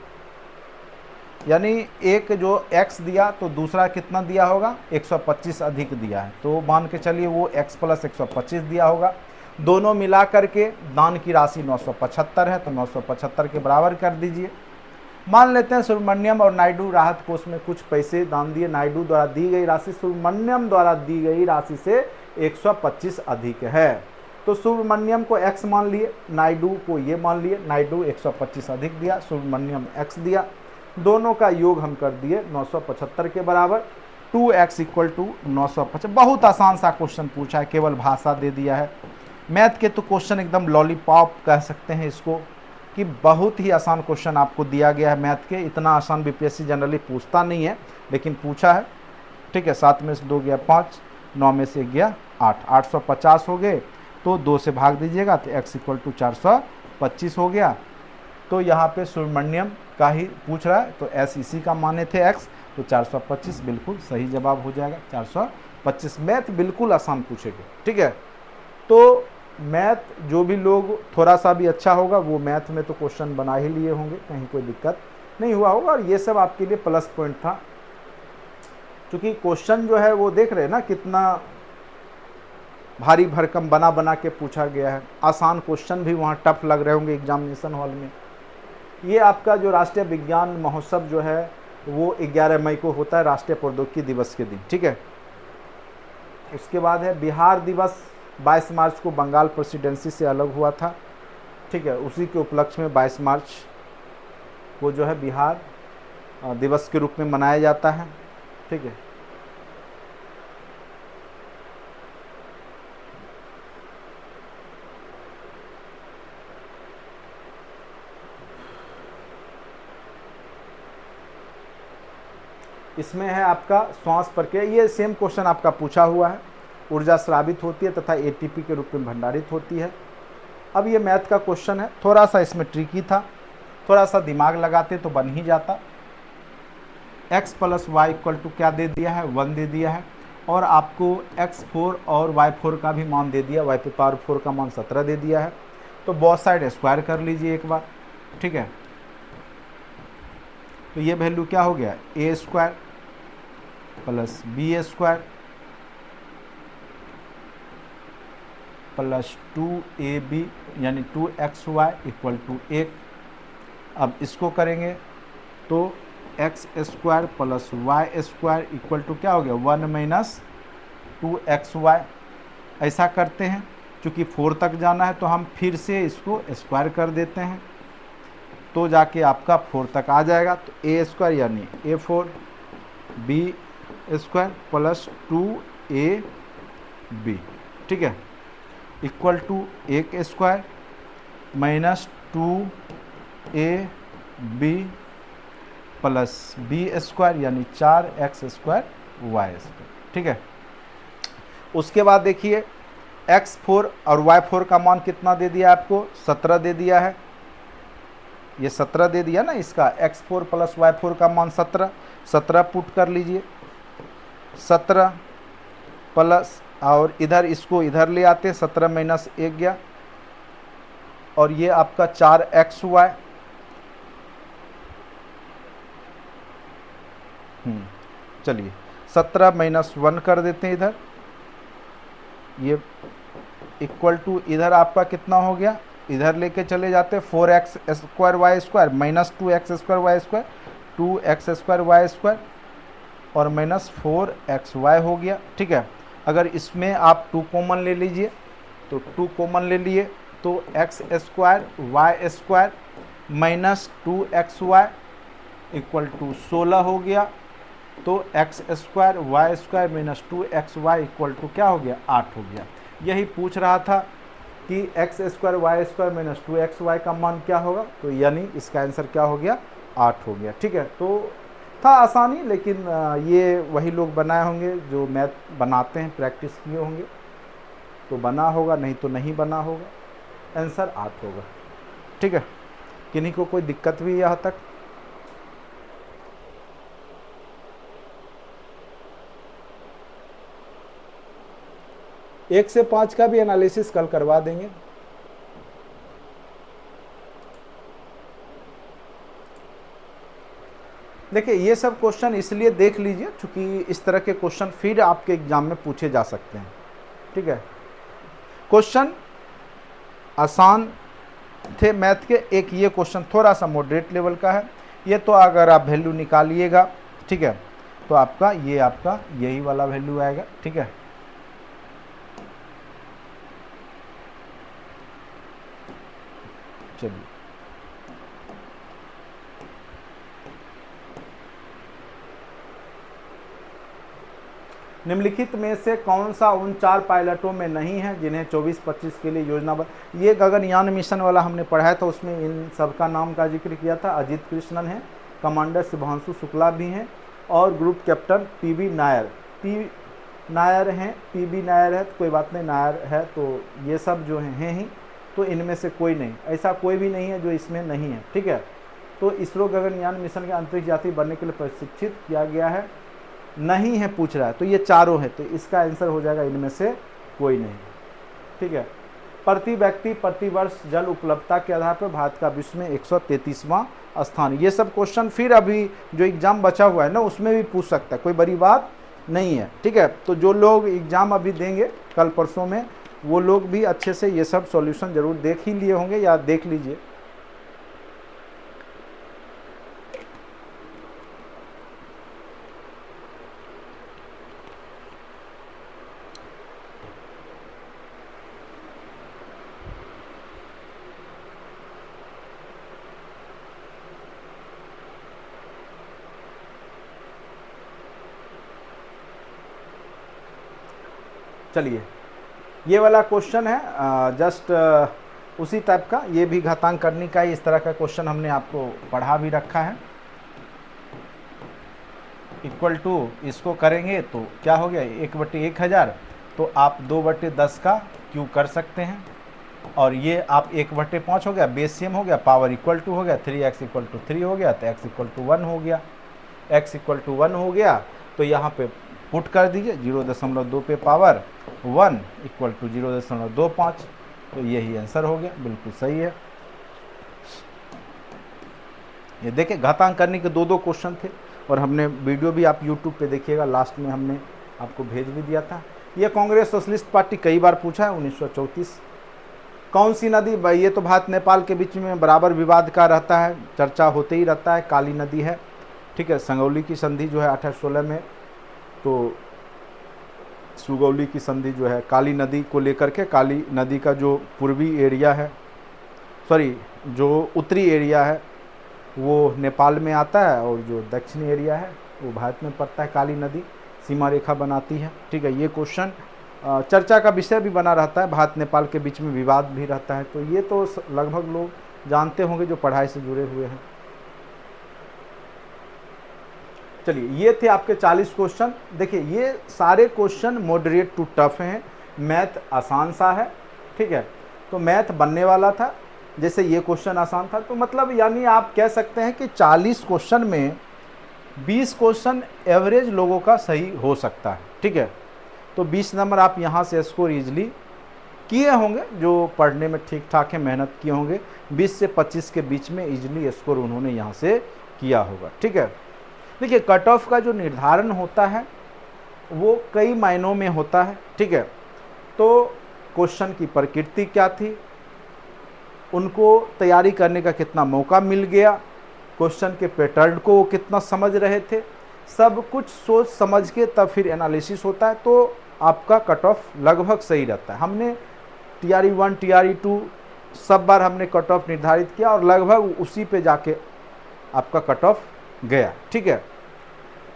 यानी एक जो x दिया तो दूसरा कितना दिया होगा? 125 अधिक दिया है, तो मान के चलिए वो x + 125 दिया होगा। दोनों मिला करके दान की राशि 975 है, तो 975 के बराबर कर दीजिए। मान लेते हैं सुब्रमण्यम और नायडू राहत कोष में कुछ पैसे दान दिए। नायडू द्वारा दी गई राशि सुब्रमण्यम द्वारा दी गई राशि से 125 अधिक है, तो सुब्रमण्यम को x मान लिए, नायडू को ये मान लिए। नायडू 125 अधिक दिया, सुब्रमण्यम x दिया, दोनों का योग हम कर दिए 975 के बराबर। 2x = 950। बहुत आसान सा क्वेश्चन पूछा है, केवल भाषा दे दिया है। मैथ के तो क्वेश्चन एकदम लॉलीपॉप कह सकते हैं इसको, कि बहुत ही आसान क्वेश्चन आपको दिया गया है मैथ के। इतना आसान BPSC जनरली पूछता नहीं है, लेकिन पूछा है, ठीक है। 7 में से 2 गया 5, 9 में से गया 8, 850 हो गए, तो 2 से भाग दीजिएगा तो x = 425 हो गया। तो यहाँ पे सुब्रमण्यम का ही पूछ रहा है, तो s इसी का माने थे x, तो 425 बिल्कुल सही जवाब हो जाएगा। 425 मैथ बिल्कुल आसान पूछेगा, ठीक है। तो मैथ जो भी लोग थोड़ा सा भी अच्छा होगा वो मैथ में तो क्वेश्चन बना ही लिए होंगे, कहीं कोई दिक्कत नहीं हुआ होगा, और ये सब आपके लिए प्लस पॉइंट था, क्योंकि क्वेश्चन जो है वो देख रहे हैं ना कितना भारी भरकम बना बना के पूछा गया है। आसान क्वेश्चन भी वहाँ टफ लग रहे होंगे एग्जामिनेशन हॉल में। ये आपका जो राष्ट्रीय विज्ञान महोत्सव जो है वो 11 मई को होता है, राष्ट्रीय प्रौद्योगिकी दिवस के दिन, ठीक है। उसके बाद है बिहार दिवस, 22 मार्च को बंगाल प्रेसिडेंसी से अलग हुआ था, ठीक है। उसी के उपलक्ष्य में 22 मार्च को जो है बिहार दिवस के रूप में मनाया जाता है। ठीक है, इसमें है आपका श्वास प्रक्रिया, ये सेम क्वेश्चन आपका पूछा हुआ है। ऊर्जा स्रावित होती है तथा एटीपी के रूप में भंडारित होती है। अब ये मैथ का क्वेश्चन है, थोड़ा सा इसमें ट्रिकी था, थोड़ा सा दिमाग लगाते तो बन ही जाता। x plus y equal to क्या दे दिया है, 1 दे दिया है, और आपको x4 और y4 का भी मान दे दिया, y पे पावर 4 का मान 17 दे दिया है। तो बोथ साइड स्क्वायर कर लीजिए एक बार। ठीक है, तो ये वैल्यू क्या हो गया, a square plus b square plus 2ab यानी 2xy इक्वल टू 1। अब इसको करेंगे तो x square plus y square equal to क्या हो गया, 1 माइनस 2xy। ऐसा करते हैं, चूँकि 4 तक जाना है तो हम फिर से इसको स्क्वायर कर देते हैं, तो जाके आपका 4 तक आ जाएगा। तो a स्क्वायर यानी a4 b square plus 2ab, ठीक है, equal to 1 square minus 2ab plus b square यानी 4x स्क्वायर वाई स्क्वायर। ठीक है, उसके बाद देखिए x4 और y4 का मान कितना दे दिया आपको, 17 दे दिया है। ये 17 दे दिया ना, इसका x4 प्लस y4 का मान 17 पुट कर लीजिए। 17 प्लस, और इधर इसको इधर ले आते हैं, 17 माइनस 1 गया, और ये आपका 4xy। चलिए 17 माइनस 1 कर देते हैं इधर, ये इक्वल टू इधर आपका कितना हो गया, इधर लेके चले जाते हैं 4x square y square minus 2x square y square, 2x square y square और माइनस 4xy हो गया। ठीक है, अगर इसमें आप 2 कॉमन ले लीजिए तो 2 कॉमन ले लिए तो x square y square minus 2xy equal to 16 हो गया। तो x square y square minus 2xy equal to क्या हो गया, 8 हो गया। यही पूछ रहा था कि x square y square minus 2xy का मान क्या होगा, तो यानी इसका आंसर क्या हो गया, 8 हो गया। ठीक है, तो था आसानी, लेकिन ये वही लोग बनाए होंगे जो मैथ बनाते हैं, प्रैक्टिस किए होंगे तो बना होगा, नहीं तो नहीं बना होगा। आंसर 8 होगा। ठीक है, किन्हीं को कोई दिक्कत भी यहाँ तक? एक से 5 का भी एनालिसिस कल करवा देंगे। देखिए ये सब क्वेश्चन इसलिए देख लीजिए क्योंकि इस तरह के क्वेश्चन फिर आपके एग्जाम में पूछे जा सकते हैं। ठीक है, क्वेश्चन आसान थे मैथ के, एक ये क्वेश्चन थोड़ा सा मॉडरेट लेवल का है। ये तो अगर आप वैल्यू निकालिएगा, ठीक है, तो आपका ये आपका यही वाला वैल्यू आएगा। ठीक है, चलिए निम्नलिखित में से कौन सा उन 4 पायलटों में नहीं है जिन्हें 24-25 के लिए योजनाबद्ध, ये गगनयान मिशन वाला हमने पढ़ाया था, उसमें इन सबका नाम का जिक्र किया था। अजीत कृष्णन है, कमांडर शुभांशु शुक्ला भी हैं, और ग्रुप कैप्टन पीबी नायर हैं। पीबी नायर है तो कोई बात नहीं, नायर है तो ये सब जो हैं ही, तो इनमें से कोई नहीं, ऐसा कोई भी नहीं है जो इसमें नहीं है। ठीक है, तो इसरो गगनयान मिशन के अंतरिक्ष यात्री बनने के लिए प्रशिक्षित किया गया है, नहीं है पूछ रहा है, तो ये चारों है, तो इसका आंसर हो जाएगा इनमें से कोई नहीं। ठीक है, प्रति व्यक्ति प्रति वर्ष जल उपलब्धता के आधार पर भारत का विश्व में 133वां स्थान। ये सब क्वेश्चन फिर अभी जो एग्जाम बचा हुआ है ना उसमें भी पूछ सकता है, कोई बड़ी बात नहीं है। ठीक है, तो जो लोग एग्जाम अभी देंगे कल परसों में, वो लोग भी अच्छे से ये सब सॉल्यूशन जरूर देख ही लिए होंगे या देख लीजिए। चलिए, ये वाला क्वेश्चन है जस्ट उसी टाइप का, ये भी घातांक करने का ही, इस तरह का क्वेश्चन हमने आपको पढ़ा भी रखा है। इक्वल टू इसको करेंगे तो क्या हो गया 1/1000, तो आप 2/10 का क्यू कर सकते हैं, और ये आप 1/5 हो गया, बेसियम हो गया, पावर इक्वल टू हो गया, 3x = 3 हो गया, तो x = 1 हो गया। x = 1 हो गया तो यहाँ पे पुट कर दीजिए 0.2 पे पावर 1 = 0.25, तो यही आंसर हो गया, बिल्कुल सही है। ये देखिए घातांक करने के दो क्वेश्चन थे, और हमने वीडियो भी आप YouTube पे देखिएगा, लास्ट में हमने आपको भेज भी दिया था। ये कांग्रेस सोशलिस्ट पार्टी कई बार पूछा है, 1934। कौन सी नदी, भाई ये तो भारत नेपाल के बीच में बराबर विवाद का रहता है, चर्चा होते ही रहता है, काली नदी है, ठीक है। संगौली की संधि जो है 1816 में, तो सुगौली की संधि जो है काली नदी को लेकर के, काली नदी का जो पूर्वी एरिया है, सॉरी जो उत्तरी एरिया है वो नेपाल में आता है, और जो दक्षिणी एरिया है वो भारत में पड़ता है। काली नदी सीमा रेखा बनाती है, ठीक है। ये क्वेश्चन चर्चा का विषय भी बना रहता है, भारत नेपाल के बीच में विवाद भी रहता है, तो ये तो लगभग लोग जानते होंगे जो पढ़ाई से जुड़े हुए हैं। चलिए, ये थे आपके 40 क्वेश्चन। देखिए ये सारे क्वेश्चन मॉडरेट टू टफ हैं, मैथ आसान सा है, ठीक है। तो मैथ बनने वाला था, जैसे ये क्वेश्चन आसान था, तो मतलब यानी आप कह सकते हैं कि 40 क्वेश्चन में 20 क्वेश्चन एवरेज लोगों का सही हो सकता है, ठीक है। तो 20 नंबर आप यहाँ से स्कोर ईजिली किए होंगे, जो पढ़ने में ठीक ठाक है, मेहनत किए होंगे, 20 से 25 के बीच में ईजिली स्कोर उन्होंने यहाँ से किया होगा, ठीक है। देखिए कट ऑफ का जो निर्धारण होता है वो कई मायनों में होता है, ठीक है। तो क्वेश्चन की प्रकृति क्या थी, उनको तैयारी करने का कितना मौका मिल गया, क्वेश्चन के पैटर्न को वो कितना समझ रहे थे, सब कुछ सोच समझ के तब फिर एनालिसिस होता है, तो आपका कट ऑफ लगभग सही रहता है। हमने TRE 1 TRE 2 सब बार हमने कट ऑफ निर्धारित किया, और लगभग उसी पे जाके आपका कट ऑफ गया, ठीक है।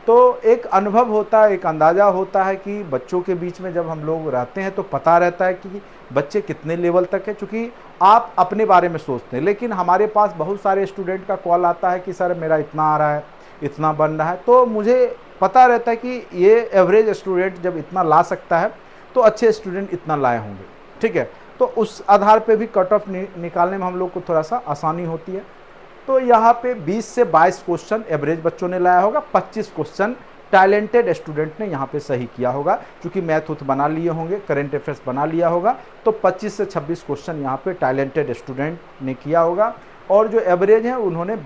तो एक अनुभव होता है, एक अंदाज़ा होता है कि बच्चों के बीच में जब हम लोग रहते हैं तो पता रहता है कि बच्चे कितने लेवल तक है, क्योंकि आप अपने बारे में सोचते हैं, लेकिन हमारे पास बहुत सारे स्टूडेंट का कॉल आता है कि सर मेरा इतना आ रहा है, इतना बन रहा है, तो मुझे पता रहता है कि ये एवरेज स्टूडेंट जब इतना ला सकता है तो अच्छे स्टूडेंट इतना लाए होंगे, ठीक है। तो उस आधार पे भी कट ऑफ निकालने में हम लोग को थोड़ा सा आसानी होती है। तो यहाँ पे 20 से 22 क्वेश्चन एवरेज बच्चों ने लाया होगा, 25 क्वेश्चन टैलेंटेड स्टूडेंट ने यहाँ पे सही किया होगा, क्योंकि मैथ उथ बना लिए होंगे, करंट अफेयर्स बना लिया होगा, तो 25 से 26 क्वेश्चन यहाँ पे टैलेंटेड स्टूडेंट ने किया होगा, और जो एवरेज है उन्होंने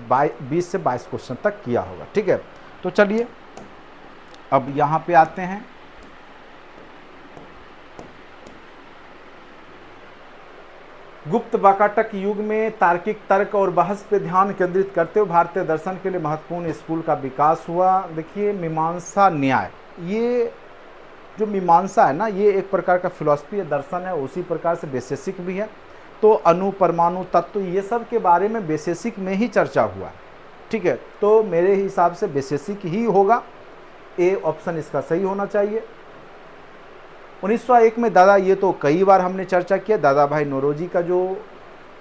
20 से 22 क्वेश्चन तक किया होगा, ठीक है। तो चलिए अब यहाँ पे आते हैं। गुप्त वाकाटक युग में तार्किक तर्क और बहस पे ध्यान केंद्रित करते हुए भारतीय दर्शन के लिए महत्वपूर्ण स्कूल का विकास हुआ। देखिए मीमांसा न्याय, ये जो मीमांसा है ना, ये एक प्रकार का फिलॉसफी है, दर्शन है, उसी प्रकार से वैशेषिक भी है। तो अणु, परमाणु, तत्व, ये सब के बारे में वैशेषिक में ही चर्चा हुआ है, ठीक है। तो मेरे हिसाब से वैशेषिक ही होगा, ए ऑप्शन इसका सही होना चाहिए। 1901 में दादा, ये तो कई बार हमने चर्चा किया, दादा भाई नौरोजी का जो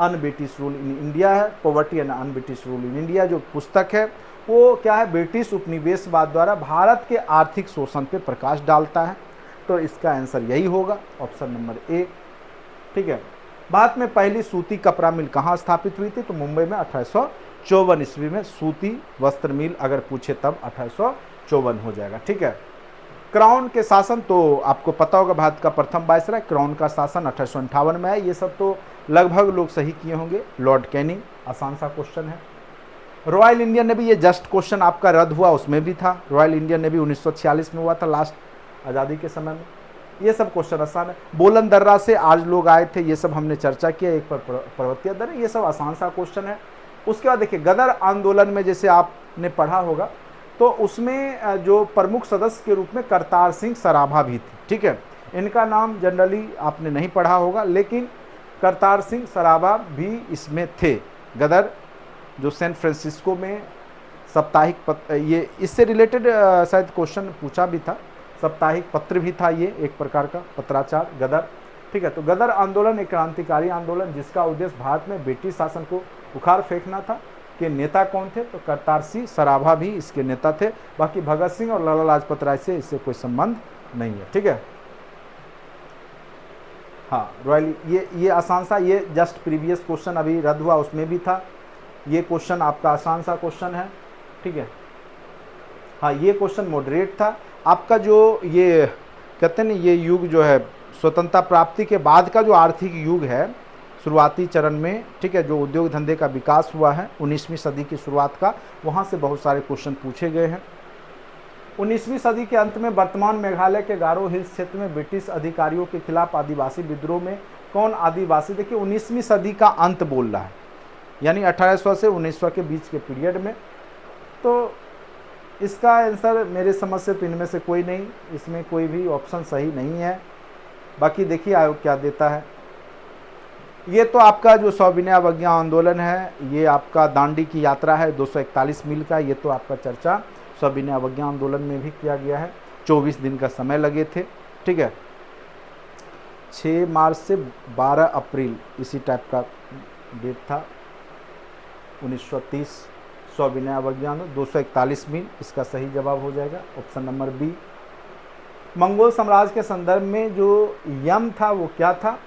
un British rule in India है, poverty and un British rule in India जो पुस्तक है, वो क्या है, ब्रिटिश उपनिवेशवाद द्वारा भारत के आर्थिक शोषण पे प्रकाश डालता है। तो इसका आंसर यही होगा, ऑप्शन नंबर ए, ठीक है। भारत में पहली सूती कपड़ा मिल कहाँ स्थापित हुई थी, तो मुंबई में 1854 ईस्वी में सूती वस्त्र मिल, अगर पूछे तब 1854 हो जाएगा, ठीक है। क्राउन के शासन, तो आपको पता होगा भारत का प्रथम वायसराय, क्राउन का शासन 1858 में है, ये सब तो लगभग लोग सही किए होंगे। लॉर्ड कैनिंग, आसान सा क्वेश्चन है। रॉयल इंडियन नेवी, ये जस्ट क्वेश्चन आपका रद्द हुआ, उसमें भी था, रॉयल इंडियन नेवी 1946 में हुआ था, लास्ट आज़ादी के समय में। ये सब क्वेश्चन आसान है। बोलन दर्रा से आज लोग आए थे, ये सब हमने चर्चा किया, एक पर पर्वतीय दर्रा, ये सब आसान सा क्वेश्चन है। उसके बाद देखिए गदर आंदोलन में जैसे आपने पढ़ा होगा, तो उसमें जो प्रमुख सदस्य के रूप में करतार सिंह सराभा भी थे, ठीक है। इनका नाम जनरली आपने नहीं पढ़ा होगा, लेकिन करतार सिंह सराभा भी इसमें थे। गदर जो सैन फ्रांसिस्को में साप्ताहिक ये इससे रिलेटेड शायद क्वेश्चन पूछा भी था, साप्ताहिक पत्र भी था, ये एक प्रकार का पत्राचार गदर। ठीक है, तो गदर आंदोलन एक क्रांतिकारी आंदोलन जिसका उद्देश्य भारत में ब्रिटिश शासन को उखाड़ फेंकना था। के नेता कौन थे? तो करतार सिंह सराभा भी इसके नेता थे। बाकी भगत सिंह और लाला लाजपत राय से इससे कोई संबंध नहीं है। ठीक है, हाँ रॉयल, ये आसान सा, ये जस्ट प्रीवियस क्वेश्चन अभी रद्द हुआ उसमें भी था। ये क्वेश्चन आपका आसान सा क्वेश्चन है। ठीक है, हाँ ये क्वेश्चन मॉडरेट था आपका। जो ये कहते हैं ना, ये युग जो है स्वतंत्रता प्राप्ति के बाद का जो आर्थिक युग है शुरुआती चरण में, ठीक है, जो उद्योग धंधे का विकास हुआ है 19वीं सदी की शुरुआत का, वहाँ से बहुत सारे क्वेश्चन पूछे गए हैं। 19वीं सदी के अंत में वर्तमान मेघालय के गारो हिल्स क्षेत्र में ब्रिटिश अधिकारियों के खिलाफ आदिवासी विद्रोह में कौन आदिवासी, देखिए 19वीं सदी का अंत बोल रहा है, यानी 1800 से 1900 के बीच के पीरियड में। तो इसका आंसर मेरे समझ से तो इनमें से कोई नहीं, इसमें कोई भी ऑप्शन सही नहीं है। बाकी देखिए आयोग क्या देता है। ये तो आपका जो सविनय अवज्ञा आंदोलन है, ये आपका दांडी की यात्रा है 241 मील का, ये तो आपका चर्चा सविनय अवज्ञा आंदोलन में भी किया गया है। 24 दिन का समय लगे थे। ठीक है, 6 मार्च से 12 अप्रैल इसी टाइप का डेट था 1930। सविनय अवज्ञा 241 मील इसका सही जवाब हो जाएगा ऑप्शन नंबर बी। मंगोल साम्राज्य के संदर्भ में जो यम था वो क्या था?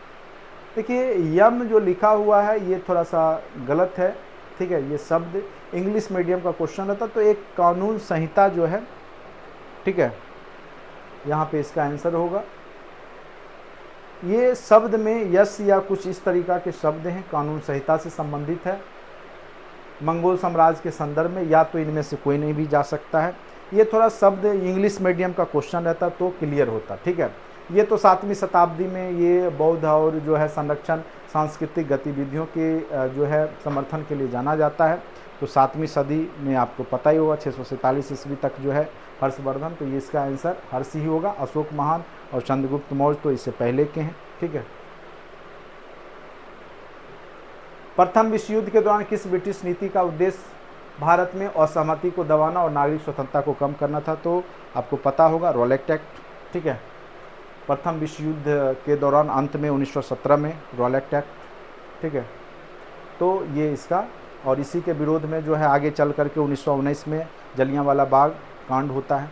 देखिए यम जो लिखा हुआ है ये थोड़ा सा गलत है। ठीक है, ये शब्द इंग्लिश मीडियम का क्वेश्चन रहता तो एक कानून संहिता जो है, ठीक है, यहाँ पे इसका आंसर होगा। ये शब्द में यश या कुछ इस तरीका के शब्द हैं, कानून संहिता से संबंधित है। मंगोल साम्राज्य के संदर्भ में या तो इनमें से कोई नहीं भी जा सकता है। ये थोड़ा शब्द इंग्लिश मीडियम का क्वेश्चन रहता तो क्लियर होता। ठीक है, ये तो 7वीं शताब्दी में ये बौद्ध और जो है संरक्षण सांस्कृतिक गतिविधियों के जो है समर्थन के लिए जाना जाता है। तो 7वीं सदी में आपको पता ही होगा 647 ईस्वी तक जो है हर्षवर्धन, तो ये इसका आंसर हर्ष ही होगा। अशोक महान और चंद्रगुप्त मौर्य तो इससे पहले के हैं। ठीक है, प्रथम विश्व युद्ध के दौरान किस ब्रिटिश नीति का उद्देश्य भारत में असहमति को दबाना और नागरिक स्वतंत्रता को कम करना था? तो आपको पता होगा रॉलेट एक्ट। ठीक है, प्रथम विश्व युद्ध के दौरान अंत में 1917 में रॉलेट एक्ट। ठीक है, तो ये इसका, और इसी के विरोध में जो है आगे चल करके 1919 में जलियांवाला बाग कांड होता है।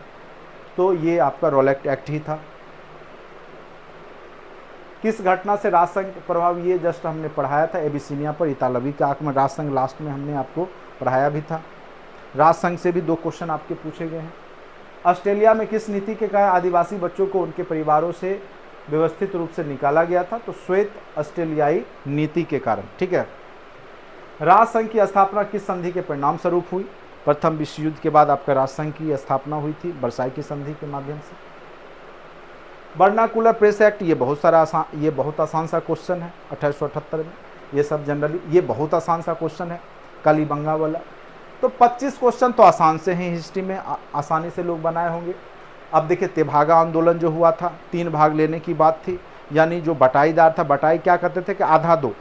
तो ये आपका रॉलेट एक्ट ही था। किस घटना से राजसंघ प्रभाव, ये जस्ट हमने पढ़ाया था एबिसिनिया पर इतालवी का आक्रमण। राजसंघ लास्ट में हमने आपको पढ़ाया भी था। राजसंघ से भी 2 क्वेश्चन आपके पूछे गए हैं। ऑस्ट्रेलिया में किस नीति के कारण आदिवासी बच्चों को उनके परिवारों से व्यवस्थित रूप से निकाला गया था? तो श्वेत ऑस्ट्रेलियाई नीति के कारण। ठीक है, राजसंघ की स्थापना किस संधि के परिणाम स्वरूप हुई? प्रथम विश्व युद्ध के बाद आपका राजसंघ की स्थापना हुई थी वर्साई की संधि के माध्यम से। वर्नाकुलर प्रेस एक्ट, ये बहुत आसान सा क्वेश्चन है 1878 में। ये सब जनरली ये बहुत आसान सा क्वेश्चन है, कालीबंगा वाला। तो 25 क्वेश्चन तो आसान से हैं, हिस्ट्री में आसानी से लोग बनाए होंगे। अब देखिए तेभागा आंदोलन जो हुआ था, 3 भाग लेने की बात थी, यानी जो बटाईदार था, बटाई क्या करते थे कि आधा दो।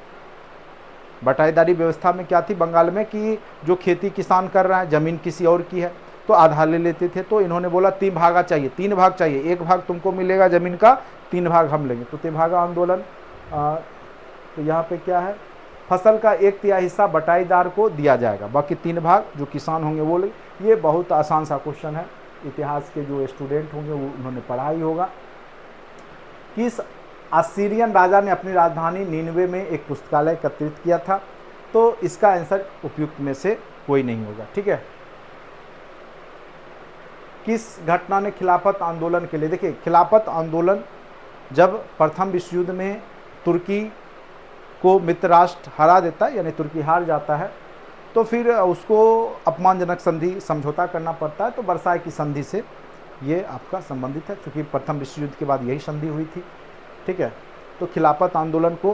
बटाईदारी व्यवस्था में क्या थी बंगाल में कि जो खेती किसान कर रहा है, ज़मीन किसी और की है तो आधा ले लेते थे। तो इन्होंने बोला 3 भागा चाहिए, 3 भाग चाहिए, 1 भाग तुमको मिलेगा ज़मीन का, 3 भाग हम लेंगे। तो तेभागा आंदोलन, तो यहाँ पे क्या है, फसल का 1/3 हिस्सा बटाईदार को दिया जाएगा, बाकी 3 भाग जो किसान होंगे वो लेंगे। ये बहुत आसान सा क्वेश्चन है, इतिहास के जो स्टूडेंट होंगे वो उन्होंने पढ़ा ही होगा। किस असीरियन राजा ने अपनी राजधानी नीनवे में एक पुस्तकालय एकत्रित किया था? तो इसका आंसर उपयुक्त में से कोई नहीं होगा। ठीक है, किस घटना ने खिलाफत आंदोलन के लिए, देखिए खिलाफत आंदोलन जब प्रथम विश्व युद्ध में तुर्की को मित्र राष्ट्र हरा देता है, यानी तुर्की हार जाता है, तो फिर उसको अपमानजनक संधि समझौता करना पड़ता है। तो वर्साई की संधि से ये आपका संबंधित है, क्योंकि प्रथम विश्व युद्ध के बाद यही संधि हुई थी। ठीक है, तो खिलाफत आंदोलन को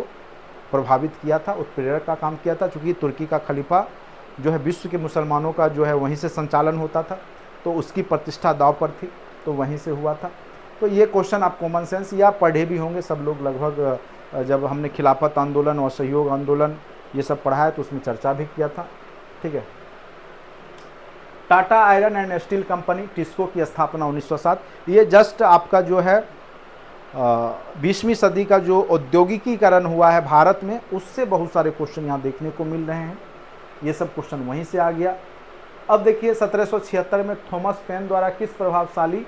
प्रभावित किया था, उत्प्रेरक का काम किया था, क्योंकि तुर्की का खलीफा जो है विश्व के मुसलमानों का जो है वहीं से संचालन होता था, तो उसकी प्रतिष्ठा दांव पर थी, तो वहीं से हुआ था। तो ये क्वेश्चन आप कॉमन सेंस या पढ़े भी होंगे सब लोग लगभग, जब हमने खिलाफत आंदोलन और सहयोग आंदोलन ये सब पढ़ा है तो उसमें चर्चा भी किया था। ठीक है, Tata iron and steel company TISCO की स्थापना 1907। ये जस्ट आपका जो है 20वीं सदी का जो औद्योगिकीकरण हुआ है भारत में, उससे बहुत सारे क्वेश्चन यहाँ देखने को मिल रहे हैं। ये सब क्वेश्चन वहीं से आ गया। अब देखिए 1776 में थॉमस पेन द्वारा किस प्रभावशाली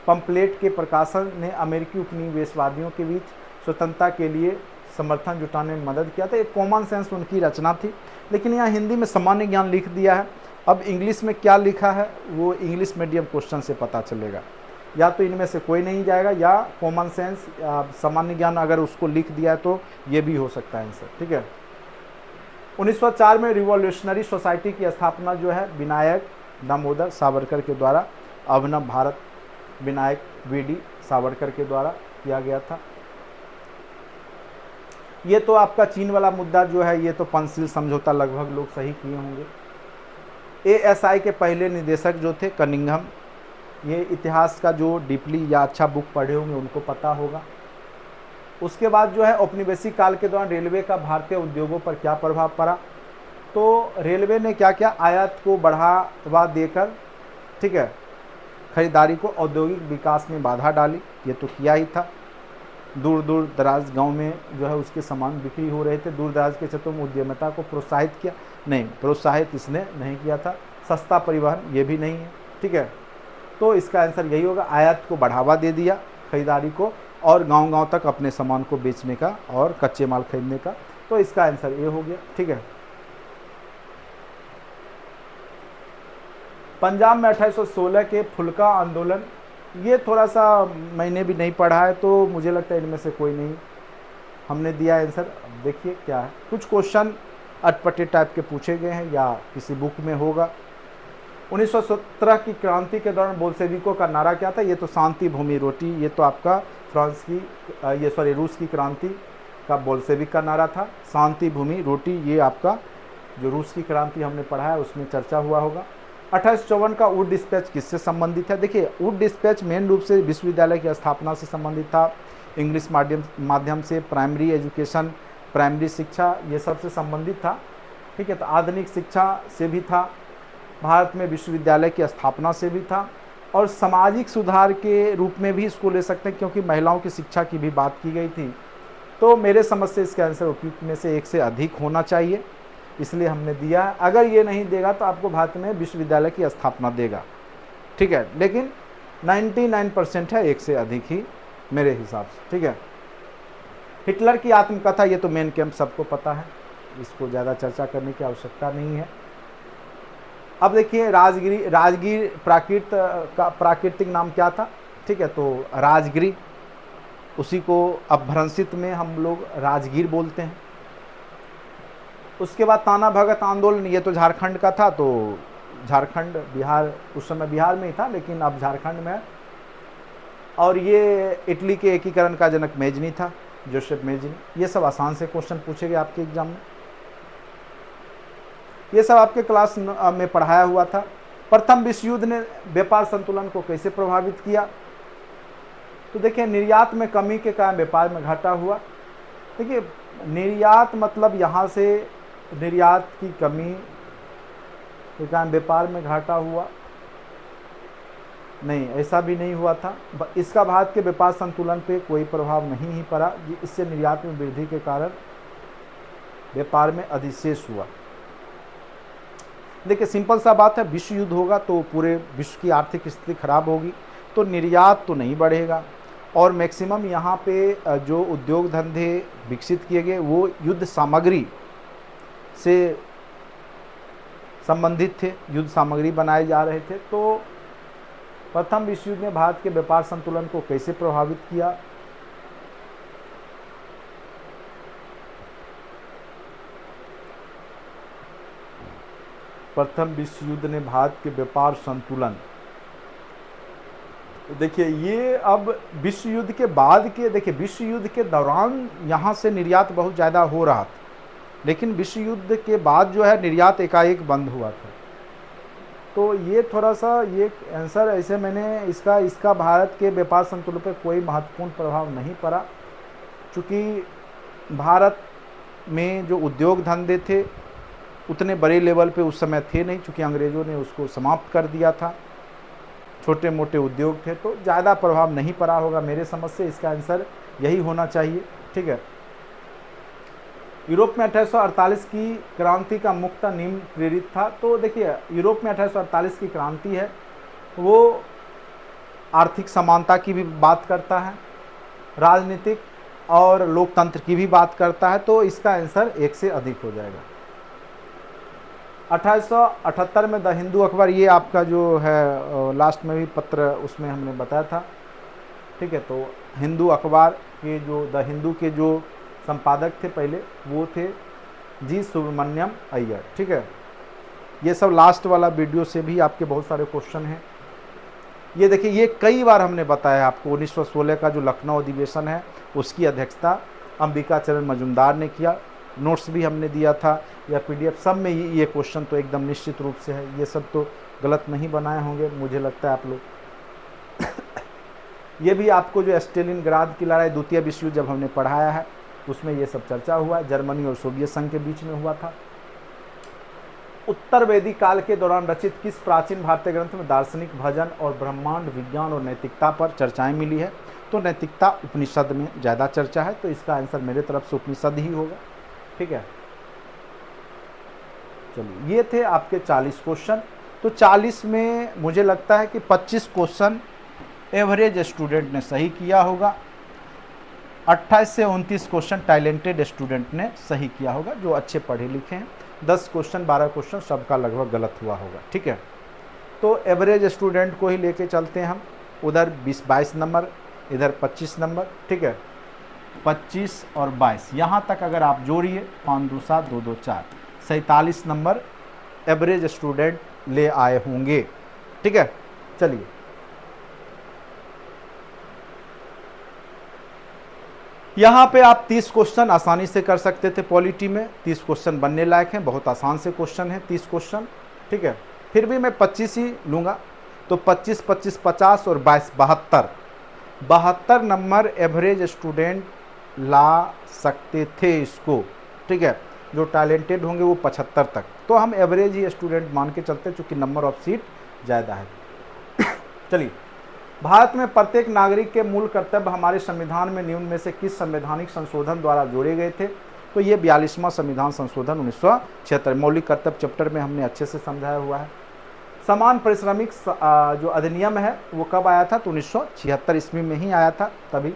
पंपलेट के प्रकाशन ने अमेरिकी उपनिवेशवादियों के बीच स्वतंत्रता के लिए समर्थन जुटाने में मदद किया था। एक कॉमन सेंस उनकी रचना थी, लेकिन यहाँ हिंदी में सामान्य ज्ञान लिख दिया है। अब इंग्लिश में क्या लिखा है वो इंग्लिश मीडियम क्वेश्चन से पता चलेगा। या तो इनमें से कोई नहीं जाएगा, या कॉमन सेंस सामान्य ज्ञान अगर उसको लिख दिया है तो ये भी हो सकता है आंसर। ठीक है। 1904 में रिवॉल्यूशनरी सोसाइटी की स्थापना जो है विनायक दामोदर सावरकर के द्वारा, अभिनव भारत विनायक वीडी सावरकर के द्वारा किया गया था। ये तो आपका चीन वाला मुद्दा जो है, ये तो पंचशील समझौता लगभग लोग सही किए होंगे। ASI के पहले निदेशक जो थे कनिंघम, ये इतिहास का जो डीपली या अच्छा बुक पढ़े होंगे उनको पता होगा। उसके बाद जो है औपनिवेशिक काल के दौरान रेलवे का भारतीय उद्योगों पर क्या प्रभाव पड़ा, तो रेलवे ने क्या क्या आयात को बढ़ावा देकर, ठीक है, खरीदारी को औद्योगिक विकास में बाधा डाली, ये तो किया ही था। दूर दूर दराज गांव में जो है उसके सामान बिक्री हो रहे थे, दूर दराज के क्षेत्रों में उद्यमिता को प्रोत्साहित किया, नहीं प्रोत्साहित इसने नहीं किया था। सस्ता परिवहन ये भी नहीं है। ठीक है, तो इसका आंसर यही होगा, आयात को बढ़ावा दे दिया खरीदारी को, और गांव-गांव तक अपने सामान को बेचने का और कच्चे माल खरीदने का, तो इसका आंसर ये हो गया। ठीक है। पंजाब में 1816 के फुल्का आंदोलन, ये थोड़ा सा मैंने भी नहीं पढ़ा है, तो मुझे लगता है इनमें से कोई नहीं हमने दिया आंसर। देखिए क्या है, कुछ क्वेश्चन अटपटे टाइप के पूछे गए हैं या किसी बुक में होगा। 1917 की क्रांति के दौरान बोल्शेविकों का नारा क्या था, ये तो शांति भूमि रोटी, ये तो आपका रूस की क्रांति का बोल्शेविक का नारा था, शांति भूमि रोटी। ये आपका जो रूस की क्रांति हमने पढ़ा है उसमें चर्चा हुआ होगा। 1854 का वुड डिस्पैच किससे संबंधित है, देखिए वुड डिस्पैच मेन रूप से विश्वविद्यालय की स्थापना से संबंधित था, इंग्लिश माध्यम से प्राइमरी एजुकेशन, प्राइमरी शिक्षा, ये सब से संबंधित था। ठीक है, तो आधुनिक शिक्षा से भी था, भारत में विश्वविद्यालय की स्थापना से भी था, और सामाजिक सुधार के रूप में भी इसको ले सकते हैं, क्योंकि महिलाओं की शिक्षा की भी बात की गई थी। तो मेरे समझ से इसका आंसर उपयुक्त में से एक से अधिक होना चाहिए, इसलिए हमने दिया। अगर ये नहीं देगा तो आपको भारत में विश्वविद्यालय की स्थापना देगा। ठीक है, लेकिन 99% है, एक से अधिक ही मेरे हिसाब से। ठीक है। हिटलर की आत्मकथा, ये तो मेन कैंप सबको पता है, इसको ज़्यादा चर्चा करने की आवश्यकता नहीं है। अब देखिए राजगीर प्राकृतिक नाम क्या था, ठीक है, तो राजगिरी, उसी को अपभ्रंशित में हम लोग राजगीर बोलते हैं। उसके बाद ताना भगत आंदोलन, ये तो झारखंड का था, तो झारखंड बिहार उस समय बिहार में ही था, लेकिन अब झारखंड में। और ये इटली के एकीकरण का जनक मेजनी था, जोसेफ मेजनी। ये सब आसान से क्वेश्चन पूछे गए आपके एग्जाम में, ये सब आपके क्लास में पढ़ाया हुआ था। प्रथम विश्व युद्ध ने व्यापार संतुलन को कैसे प्रभावित किया, तो देखिए निर्यात में कमी के कारण व्यापार में घाटा हुआ। देखिए निर्यात मतलब यहाँ से निर्यात की कमी के कारण व्यापार में घाटा हुआ, नहीं ऐसा भी नहीं हुआ था। इसका भारत के व्यापार संतुलन पे कोई प्रभाव नहीं ही पड़ा, इससे निर्यात में वृद्धि के कारण व्यापार में अधिशेष हुआ। देखिए सिंपल सा बात है, विश्व युद्ध होगा तो पूरे विश्व की आर्थिक स्थिति खराब होगी, तो निर्यात तो नहीं बढ़ेगा। और मैक्सिमम यहाँ पे जो उद्योग धंधे विकसित किए गए वो युद्ध सामग्री से संबंधित थे, युद्ध सामग्री बनाए जा रहे थे। तो प्रथम विश्व युद्ध ने भारत के व्यापार संतुलन को कैसे प्रभावित किया, प्रथम विश्व युद्ध ने भारत के व्यापार संतुलन, देखिए ये अब विश्व युद्ध के बाद के, देखिए विश्व युद्ध के दौरान यहाँ से निर्यात बहुत ज़्यादा हो रहा था, लेकिन विश्व युद्ध के बाद जो है निर्यात एकाएक बंद हुआ था। तो ये थोड़ा सा ये आंसर ऐसे मैंने इसका भारत के व्यापार संतुलन पर कोई महत्वपूर्ण प्रभाव नहीं पड़ा, क्योंकि भारत में जो उद्योग धंधे थे उतने बड़े लेवल पे उस समय थे नहीं, चूँकि अंग्रेज़ों ने उसको समाप्त कर दिया था, छोटे मोटे उद्योग थे, तो ज़्यादा प्रभाव नहीं पड़ा होगा मेरे समझ से। इसका आंसर यही होना चाहिए, ठीक है। यूरोप में 1848 की क्रांति का मुख्य निम्न प्रेरित था। तो देखिए, यूरोप में 1848 की क्रांति है वो आर्थिक समानता की भी बात करता है, राजनीतिक और लोकतंत्र की भी बात करता है, तो इसका आंसर 1 से अधिक हो जाएगा। 1878 में द हिंदू अखबार, ये आपका जो है लास्ट में भी पत्र उसमें हमने बताया था, ठीक है। तो हिंदू अखबार के जो द हिंदू के जो संपादक थे पहले, वो थे जी सुब्रमण्यम अय्यर, ठीक है। ये सब लास्ट वाला वीडियो से भी आपके बहुत सारे क्वेश्चन हैं। ये देखिए, ये कई बार हमने बताया आपको, 1916 का जो लखनऊ अधिवेशन है उसकी अध्यक्षता अंबिका चरण मजुमदार ने किया। नोट्स भी हमने दिया था या PDF, सब में ये क्वेश्चन तो एकदम निश्चित रूप से है। ये सब तो गलत नहीं बनाए होंगे, मुझे लगता है आप लोग। ये भी आपको जो स्टेलिनग्राद की लड़ाई, द्वितीय विश्व युद्ध जब हमने पढ़ाया है उसमें ये सब चर्चा हुआ है, जर्मनी और सोवियत संघ के बीच में हुआ था। उत्तर वैदिक काल के दौरान रचित किस प्राचीन भारतीय ग्रंथ में दार्शनिक, भजन और ब्रह्मांड विज्ञान और नैतिकता पर चर्चाएं मिली है? तो नैतिकता उपनिषद में ज़्यादा चर्चा है, तो इसका आंसर मेरे तरफ से उपनिषद ही होगा, ठीक है। चलिए, ये थे आपके 40 क्वेश्चन। तो 40 में मुझे लगता है कि 25 क्वेश्चन एवरेज स्टूडेंट ने सही किया होगा, 28 से 29 क्वेश्चन टैलेंटेड स्टूडेंट ने सही किया होगा, जो अच्छे पढ़े लिखे हैं। 10 क्वेश्चन 12 क्वेश्चन सबका लगभग गलत हुआ होगा, ठीक है। तो एवरेज स्टूडेंट को ही लेके चलते हैं हम, उधर 20-22 नंबर, इधर 25 नंबर, ठीक है। 25 और 22 यहाँ तक अगर आप जोड़िए, 5 2 7 2 2 4, 47 नंबर एवरेज स्टूडेंट ले आए होंगे, ठीक है। चलिए, यहाँ पे आप 30 क्वेश्चन आसानी से कर सकते थे पॉलिटी में, 30 क्वेश्चन बनने लायक हैं, बहुत आसान से क्वेश्चन है 30 क्वेश्चन, ठीक है। फिर भी मैं 25 ही लूँगा, तो 25 25 50 और 22 72 नंबर एवरेज स्टूडेंट ला सकते थे इसको, ठीक है। जो टैलेंटेड होंगे वो 75 तक, तो हम एवरेज ही स्टूडेंट मान के चलते, चूँकि नंबर ऑफ सीट ज़्यादा है। चलिए, भारत में प्रत्येक नागरिक के मूल कर्तव्य हमारे संविधान में निम्न में से किस संवैधानिक संशोधन द्वारा जोड़े गए थे? तो ये 42वां संविधान संशोधन 1976 मौलिक कर्तव्य चैप्टर में हमने अच्छे से समझाया हुआ है। समान पारिश्रमिक जो अधिनियम है वो कब आया था? तो 1976 ईस्वी में ही आया था। तभी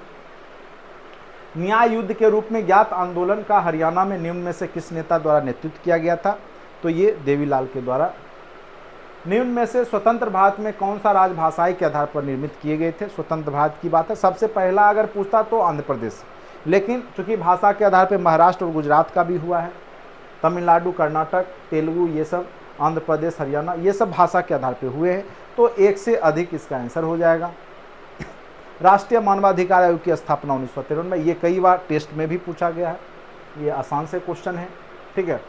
न्याय युद्ध के रूप में ज्ञात आंदोलन का हरियाणा में निम्न में से किस नेता द्वारा नेतृत्व किया गया था? तो ये देवीलाल के द्वारा। निम्न में से स्वतंत्र भारत में कौन सा राजभाषाई के आधार पर निर्मित किए गए थे? स्वतंत्र भारत की बात है, सबसे पहला अगर पूछता तो आंध्र प्रदेश, लेकिन चूंकि भाषा के आधार पर महाराष्ट्र और गुजरात का भी हुआ है, तमिलनाडु, कर्नाटक, तेलुगु, ये सब, आंध्र प्रदेश, हरियाणा, ये सब भाषा के आधार पर हुए हैं, तो 1 से अधिक इसका आंसर हो जाएगा। राष्ट्रीय मानवाधिकार आयोग की स्थापना 1953 में, ये कई बार टेस्ट में भी पूछा गया है, ये आसान से क्वेश्चन है, ठीक है।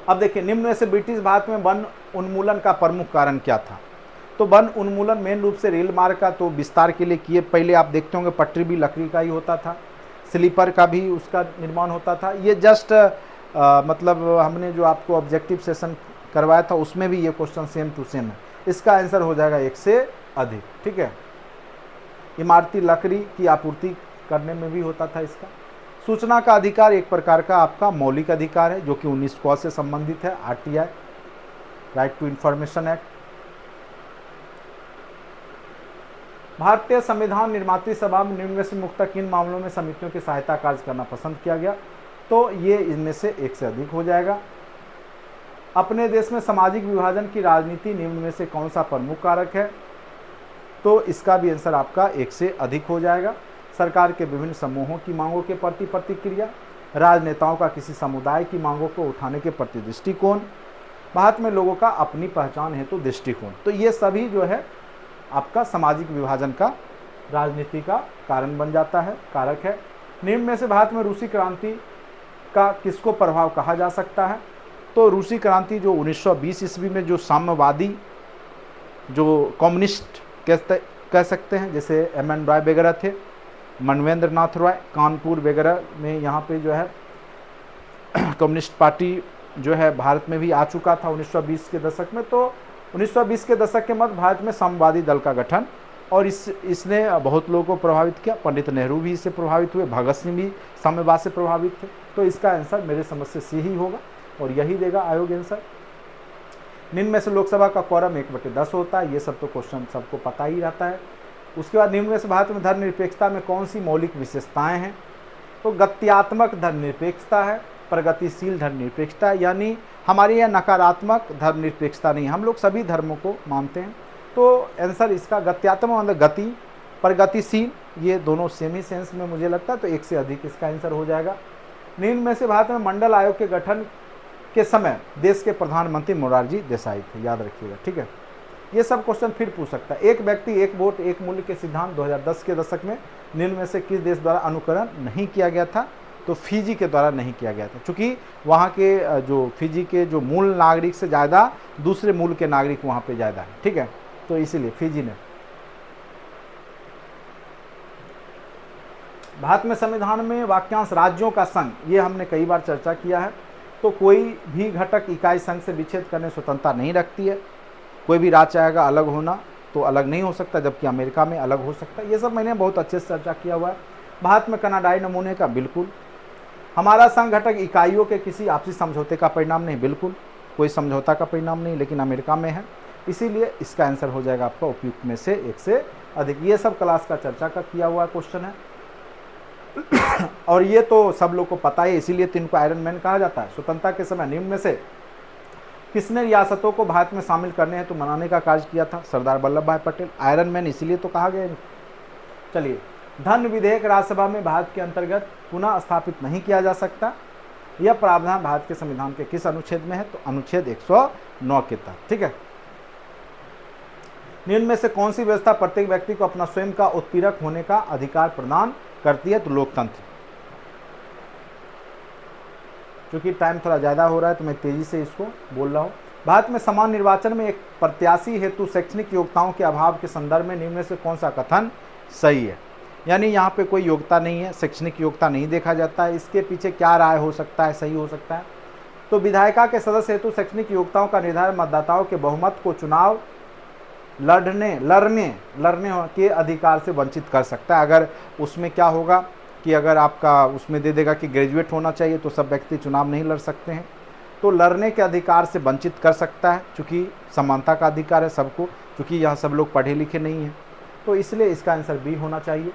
अब देखिए, निम्न में से ब्रिटिश भारत में वन उन्मूलन का प्रमुख कारण क्या था? तो वन उन्मूलन मेन रूप से रेल मार्ग का तो विस्तार के लिए किए। पहले आप देखते होंगे पटरी भी लकड़ी का ही होता था, स्लीपर का भी उसका निर्माण होता था। ये जस्ट मतलब हमने जो आपको ऑब्जेक्टिव सेशन करवाया था उसमें भी ये क्वेश्चन सेम टू सेम है। इसका आंसर हो जाएगा 1 से अधिक, ठीक है। इमारती लकड़ी की आपूर्ति करने में भी होता था इसका। सूचना का अधिकार एक प्रकार का आपका मौलिक अधिकार है, जो कि 19 क से संबंधित है, RTI, right to information act. भारतीय संविधान निर्मात्री सभा में निम्न में से मुख्यतः किन मामलों में समितियों की सहायता कार्य करना पसंद किया गया? तो ये इनमें से 1 से अधिक हो जाएगा। अपने देश में सामाजिक विभाजन की राजनीति निम्न में से कौन सा प्रमुख कारक है? तो इसका भी आंसर आपका 1 से अधिक हो जाएगा। सरकार के विभिन्न समूहों की मांगों के प्रति प्रतिक्रिया, राजनेताओं का किसी समुदाय की मांगों को उठाने के प्रति दृष्टिकोण, भारत में लोगों का अपनी पहचान हेतु दृष्टिकोण, तो ये सभी जो है आपका सामाजिक विभाजन का, राजनीति का कारण बन जाता है, कारक है। निम्न में से भारत में रूसी क्रांति का किसको प्रभाव कहा जा सकता है? तो रूसी क्रांति जो 1920 ईस्वी में जो साम्यवादी, जो कम्युनिस्ट कह सकते हैं, जैसे MN रॉय वगैरह थे, मनवेंद्र नाथ रॉय, कानपुर वगैरह में यहाँ पे जो है कम्युनिस्ट पार्टी जो है भारत में भी आ चुका था 1920 के दशक में। तो 1920 के दशक के मध्य भारत में साम्यवादी दल का गठन, और इसने बहुत लोगों को प्रभावित किया। पंडित नेहरू भी इससे प्रभावित हुए, भगत सिंह भी साम्यवाद से प्रभावित थे। तो इसका आंसर मेरे समझ से सी ही होगा और यही देगा आयोग आंसर। निम्न में से लोकसभा का क्वारम 1/10 होता है, ये सब तो क्वेश्चन सबको पता ही रहता है। उसके बाद निम्न में से भारत में धर्मनिरपेक्षता में कौन सी मौलिक विशेषताएं हैं? तो गत्यात्मक धर्मनिरपेक्षता है, प्रगतिशील धर्मनिरपेक्षता, यानी हमारे यहाँ नकारात्मक धर्मनिरपेक्षता नहीं, हम लोग सभी धर्मों को मानते हैं। तो आंसर इसका गत्यात्मक मतलब गति, प्रगतिशील, ये दोनों सेम ही सेंस में मुझे लगता है, तो एक से अधिक इसका आंसर हो जाएगा। निम्न में से भारत में मंडल आयोग के गठन के समय देश के प्रधानमंत्री मोरारजी देसाई थे, याद रखिएगा, ठीक है। ये सब क्वेश्चन फिर पूछ सकता है। एक व्यक्ति एक वोट एक मूल्य के सिद्धांत 2010 के दशक में निम्न में से किस देश द्वारा अनुकरण नहीं किया गया था? तो फिजी के द्वारा नहीं किया गया था, क्योंकि वहाँ के जो फिजी के जो मूल नागरिक से ज़्यादा दूसरे मूल के नागरिक वहाँ पे ज़्यादा है, ठीक है, तो इसीलिए फिजी ने। भारत में संविधान में वाक्यांश राज्यों का संघ, ये हमने कई बार चर्चा किया है। तो कोई भी घटक इकाई संघ से विच्छेद करने स्वतंत्रता नहीं रखती है। कोई भी राज्य चाहेगा अलग होना तो अलग नहीं हो सकता, जबकि अमेरिका में अलग हो सकता है। ये सब मैंने बहुत अच्छे से चर्चा किया हुआ है। भारत में कनाडाई नमूने का बिल्कुल। हमारा संघ घटक इकाइयों के किसी आपसी समझौते का परिणाम नहीं, बिल्कुल कोई समझौता का परिणाम नहीं, लेकिन अमेरिका में है, इसीलिए इसका आंसर हो जाएगा आपका उपयुक्त में से एक से अधिक। ये सब क्लास का चर्चा का किया हुआ क्वेश्चन है और ये तो सब लोग को पता है, इसीलिए तो इनको आयरन मैन कहा जाता है। स्वतंत्रता के समय निम्न में से किसने रियासतों को भारत में शामिल करने हेतु मनाने का कार्य किया था? सरदार वल्लभ भाई पटेल। आयरन मैन इसीलिए तो कहा गया। चलिए, धन विधेयक राज्यसभा में भारत के अंतर्गत पुनः स्थापित नहीं किया जा सकता, यह प्रावधान भारत के संविधान के किस अनुच्छेद में है? तो अनुच्छेद 109 के तहत, ठीक है। निम्न में से कौन सी व्यवस्था प्रत्येक व्यक्ति को अपना स्वयं का उत्पीड़क होने का अधिकार प्रदान करती है? तो लोकतंत्र। क्योंकि टाइम थोड़ा ज़्यादा हो रहा है तो मैं तेज़ी से इसको बोल रहा हूँ। भारत में समान निर्वाचन में एक प्रत्याशी हेतु शैक्षणिक योग्यताओं के अभाव के संदर्भ में निम्न में से कौन सा कथन सही है? यानी यहाँ पे कोई योग्यता नहीं है, शैक्षणिक योग्यता नहीं देखा जाता है। इसके पीछे क्या राय हो सकता है, सही हो सकता है? तो विधायिका के सदस्य हेतु शैक्षणिक योग्यताओं का निर्धारण मतदाताओं के बहुमत को चुनाव लड़ने के अधिकार से वंचित कर सकता है। अगर उसमें क्या होगा कि अगर आपका उसमें दे देगा कि ग्रेजुएट होना चाहिए तो सब व्यक्ति चुनाव नहीं लड़ सकते हैं, तो लड़ने के अधिकार से वंचित कर सकता है, क्योंकि समानता का अधिकार है सबको, क्योंकि यहाँ सब लोग पढ़े लिखे नहीं हैं, तो इसलिए इसका आंसर बी होना चाहिए।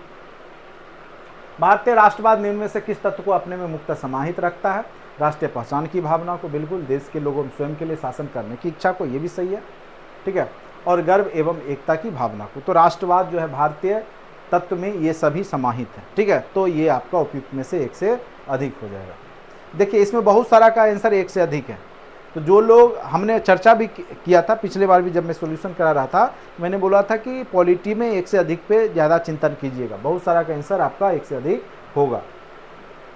भारतीय राष्ट्रवाद निम्न में से किस तत्व को अपने में मुक्त समाहित रखता है? राष्ट्रीय पहचान की भावना को, बिल्कुल। देश के लोगों में स्वयं के लिए शासन करने की इच्छा को, ये भी सही है, ठीक है। और गर्व एवं एकता की भावना को। तो राष्ट्रवाद जो है भारतीय तत्व में ये सभी समाहित है, ठीक है। तो ये आपका उपयुक्त में से एक से अधिक हो जाएगा। देखिए, इसमें बहुत सारा का आंसर एक से अधिक है। तो जो लोग हमने चर्चा भी किया था पिछले बार भी, जब मैं सॉल्यूशन करा रहा था, मैंने बोला था कि पॉलिटी में एक से अधिक पे ज़्यादा चिंतन कीजिएगा, बहुत सारा का आंसर आपका एक से अधिक होगा।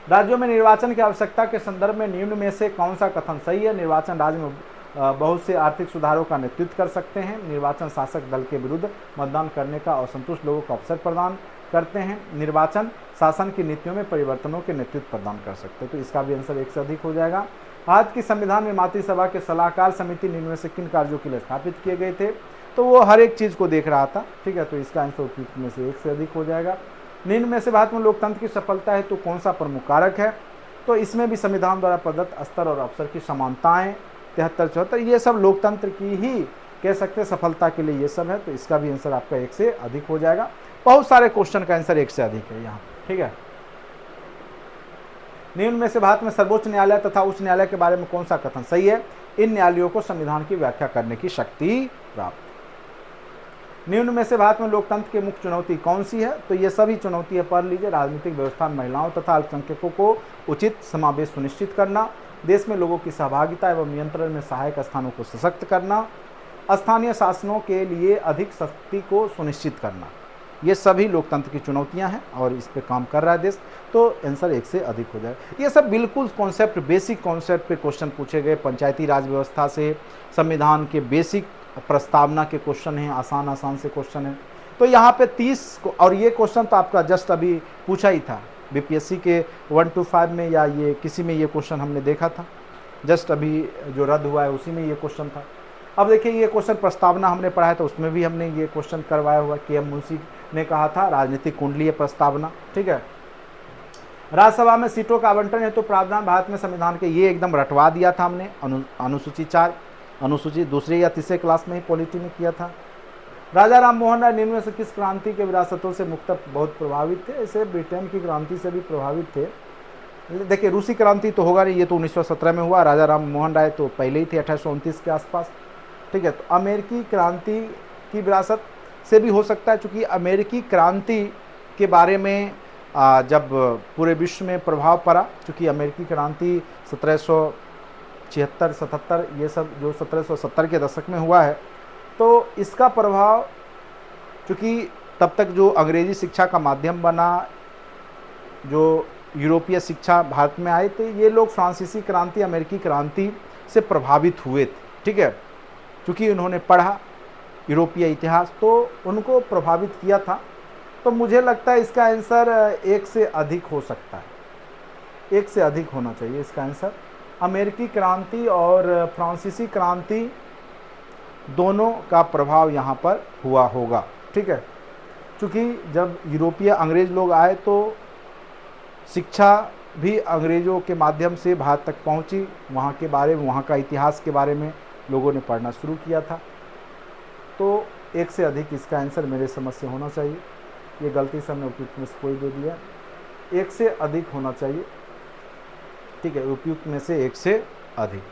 राज्यों में निर्वाचन की आवश्यकता के संदर्भ में निम्न में से कौन सा कथन सही है? निर्वाचन राज्य में बहुत से आर्थिक सुधारों का नेतृत्व कर सकते हैं। निर्वाचन शासक दल के विरुद्ध मतदान करने का असंतुष्ट लोगों को अवसर प्रदान करते हैं। निर्वाचन शासन की नीतियों में परिवर्तनों के नेतृत्व प्रदान कर सकते हैं। तो इसका भी आंसर एक से अधिक हो जाएगा। भारत की संविधान में मातृसभा के सलाहकार समिति निम्न में से किन कार्यों के लिए स्थापित किए गए थे? तो वो हर एक चीज़ को देख रहा था, ठीक है। तो इसका आंसर उपयुक्त में से एक से अधिक हो जाएगा। निम्न में से भारत में लोकतंत्र की सफलता है तो कौन सा प्रमुख कारक है? तो इसमें भी संविधान द्वारा प्रदत्त स्तर और अवसर की समानताएं 73-74, ये सब लोकतंत्र की ही कह सकते हैं सफलता के लिए ये सब है। तो इसका भी आंसर आपका एक से अधिक हो जाएगा। बहुत सारे क्वेश्चन का आंसर एक से अधिक है यहाँ, ठीक है। निम्न में से भारत में सर्वोच्च न्यायालय तथा उच्च न्यायालय के बारे में कौन सा कथन सही है? इन न्यायालयों को संविधान की व्याख्या करने की शक्ति प्राप्त। निम्न में से भारत में लोकतंत्र की मुख्य चुनौती कौन सी है? तो ये सभी चुनौती है, पढ़ लीजिए। राजनीतिक व्यवस्था में महिलाओं तथा अल्पसंख्यकों को उचित समावेश सुनिश्चित करना, देश में लोगों की सहभागिता एवं नियंत्रण में सहायक स्थानों को सशक्त करना, स्थानीय शासनों के लिए अधिक शक्ति को सुनिश्चित करना, ये सभी लोकतंत्र की चुनौतियां हैं और इस पे काम कर रहा है देश। तो आंसर एक से अधिक हो जाए। ये सब बिल्कुल कॉन्सेप्ट, बेसिक कॉन्सेप्ट पे क्वेश्चन पूछे गए। पंचायती राज व्यवस्था से संविधान के बेसिक प्रस्तावना के क्वेश्चन हैं, आसान से क्वेश्चन हैं। तो यहाँ पे 30 और ये क्वेश्चन तो आपका जस्ट अभी पूछा ही था बीपीएससी के 1 to 5 में, या ये किसी में ये क्वेश्चन हमने देखा था। जस्ट अभी जो रद्द हुआ है उसी में ये क्वेश्चन था। अब देखिए ये क्वेश्चन प्रस्तावना हमने पढ़ा है तो उसमें भी हमने ये क्वेश्चन करवाया हुआ, के एम मुंशी ने कहा था राजनीतिक कुंडलीय प्रस्तावना। ठीक है, राज्यसभा में सीटों का आवंटन हेतु तो प्रावधान भारत में संविधान के, ये एकदम रटवा दिया था हमने, अनुसूची 4 अनुसूची दूसरे या तीसरे क्लास में ही पॉलिटी में किया था। राजा राम मोहन राय निम्न में से किस क्रांति के विरासतों से मुख्यतः बहुत प्रभावित थे? ऐसे ब्रिटेन की क्रांति से भी प्रभावित थे। देखिए रूसी क्रांति तो होगा नहीं, ये तो 1917 में हुआ, राजा राम मोहन राय तो पहले ही थे 1829 के आसपास। ठीक है, तो अमेरिकी क्रांति की विरासत से भी हो सकता है, क्योंकि अमेरिकी क्रांति के बारे में जब पूरे विश्व में प्रभाव पड़ा, क्योंकि अमेरिकी क्रांति 1776-77 ये सब जो 1770 के दशक में हुआ है, तो इसका प्रभाव चूँकि तब तक जो अंग्रेजी शिक्षा का माध्यम बना, जो यूरोपीय शिक्षा भारत में आए थे, ये लोग फ्रांसीसी क्रांति अमेरिकी क्रांति से प्रभावित हुए थे। ठीक है, क्योंकि उन्होंने पढ़ा यूरोपीय इतिहास तो उनको प्रभावित किया था। तो मुझे लगता है इसका आंसर 1 से अधिक हो सकता है, 1 से अधिक होना चाहिए इसका आंसर। अमेरिकी क्रांति और फ्रांसीसी क्रांति दोनों का प्रभाव यहाँ पर हुआ होगा। ठीक है, क्योंकि जब यूरोपीय अंग्रेज लोग आए तो शिक्षा भी अंग्रेज़ों के माध्यम से भारत तक पहुँची, वहाँ के बारे में, वहाँ का इतिहास के बारे में लोगों ने पढ़ना शुरू किया था। तो 1 से अधिक इसका आंसर मेरे समझ से होना चाहिए। ये गलती से हमने उपयुक्त में से कोई दे दिया, 1 से अधिक होना चाहिए। ठीक है, उपयुक्त में से 1 से अधिक।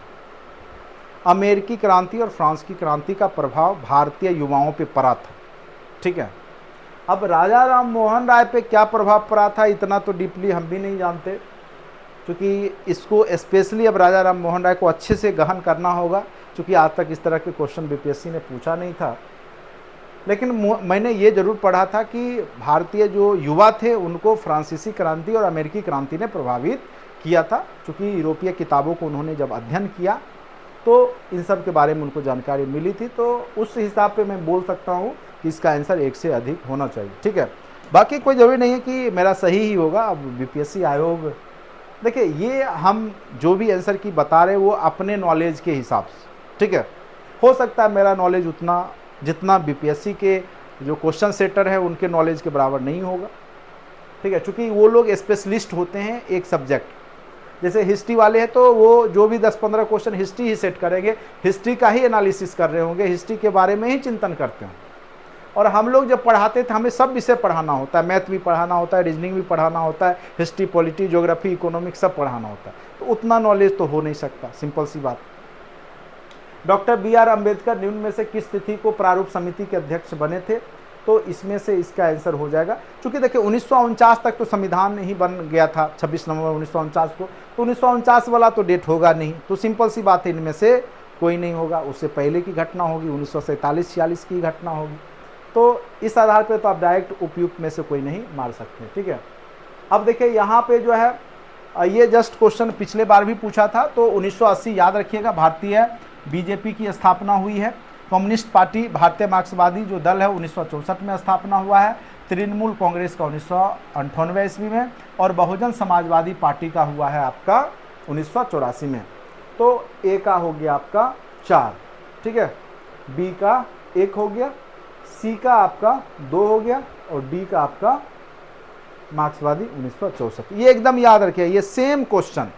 अमेरिकी क्रांति और फ्रांस की क्रांति का प्रभाव भारतीय युवाओं पे पड़ा था। ठीक है, अब राजा राम मोहन राय पे क्या प्रभाव पड़ा था इतना तो डीपली हम भी नहीं जानते, क्योंकि इसको स्पेशली अब राजा राम मोहन राय को अच्छे से गहन करना होगा, क्योंकि आज तक इस तरह के क्वेश्चन बीपीएससी ने पूछा नहीं था। लेकिन मैंने ये जरूर पढ़ा था कि भारतीय जो युवा थे उनको फ्रांसीसी क्रांति और अमेरिकी क्रांति ने प्रभावित किया था, क्योंकि यूरोपीय किताबों को उन्होंने जब अध्ययन किया तो इन सब के बारे में उनको जानकारी मिली थी। तो उस हिसाब पे मैं बोल सकता हूँ कि इसका आंसर 1 से अधिक होना चाहिए। ठीक है, बाकी कोई ज़रूरी नहीं है कि मेरा सही ही होगा। अब बीपीएससी आयोग, देखिए ये हम जो भी आंसर की बता रहे हैं वो अपने नॉलेज के हिसाब से। ठीक है, हो सकता है मेरा नॉलेज उतना जितना बीपीएससी के जो क्वेश्चन सेटर है उनके नॉलेज के बराबर नहीं होगा। ठीक है, क्योंकि वो लोग स्पेशलिस्ट होते हैं एक सब्जेक्ट, जैसे हिस्ट्री वाले हैं तो वो जो भी 10-15 क्वेश्चन हिस्ट्री ही सेट करेंगे, हिस्ट्री का ही एनालिसिस कर रहे होंगे, हिस्ट्री के बारे में ही चिंतन करते हैं। और हम लोग जब पढ़ाते थे हमें सब विषय पढ़ाना होता है, मैथ भी पढ़ाना होता है, रीजनिंग भी पढ़ाना होता है, हिस्ट्री, पॉलिटी, ज्योग्राफी, इकोनॉमिक्स सब पढ़ाना होता है, तो उतना नॉलेज तो हो नहीं सकता, सिंपल सी बात। Doctor B R. अम्बेडकर निम्न में से किस तिथि को प्रारूप समिति के अध्यक्ष बने थे? तो इसमें से इसका आंसर हो जाएगा, क्योंकि देखिए 1949 तक तो संविधान ही बन गया था 26 नवंबर 1949 को, तो 1949 वाला तो डेट होगा नहीं, तो सिंपल सी बात है इनमें से कोई नहीं होगा। उससे पहले की घटना होगी, 1947-46 की घटना होगी। तो इस आधार पर तो आप डायरेक्ट उपयुक्त में से कोई नहीं मार सकते। ठीक है, अब देखिए यहाँ पे जो है ये जस्ट क्वेश्चन पिछले बार भी पूछा था, तो 1980 याद रखिएगा, भारतीय बीजेपी की स्थापना हुई है। कम्युनिस्ट पार्टी भारतीय मार्क्सवादी जो दल है 1964 में स्थापना हुआ है। तृणमूल कांग्रेस का 1998 ईस्वी में, और बहुजन समाजवादी पार्टी का हुआ है आपका 1984 में। तो ए का हो गया आपका 4, ठीक है, बी का 1 हो गया, सी का आपका 2 हो गया, और डी का आपका मार्क्सवादी 1964। ये एकदम याद रखिए, ये सेम क्वेश्चन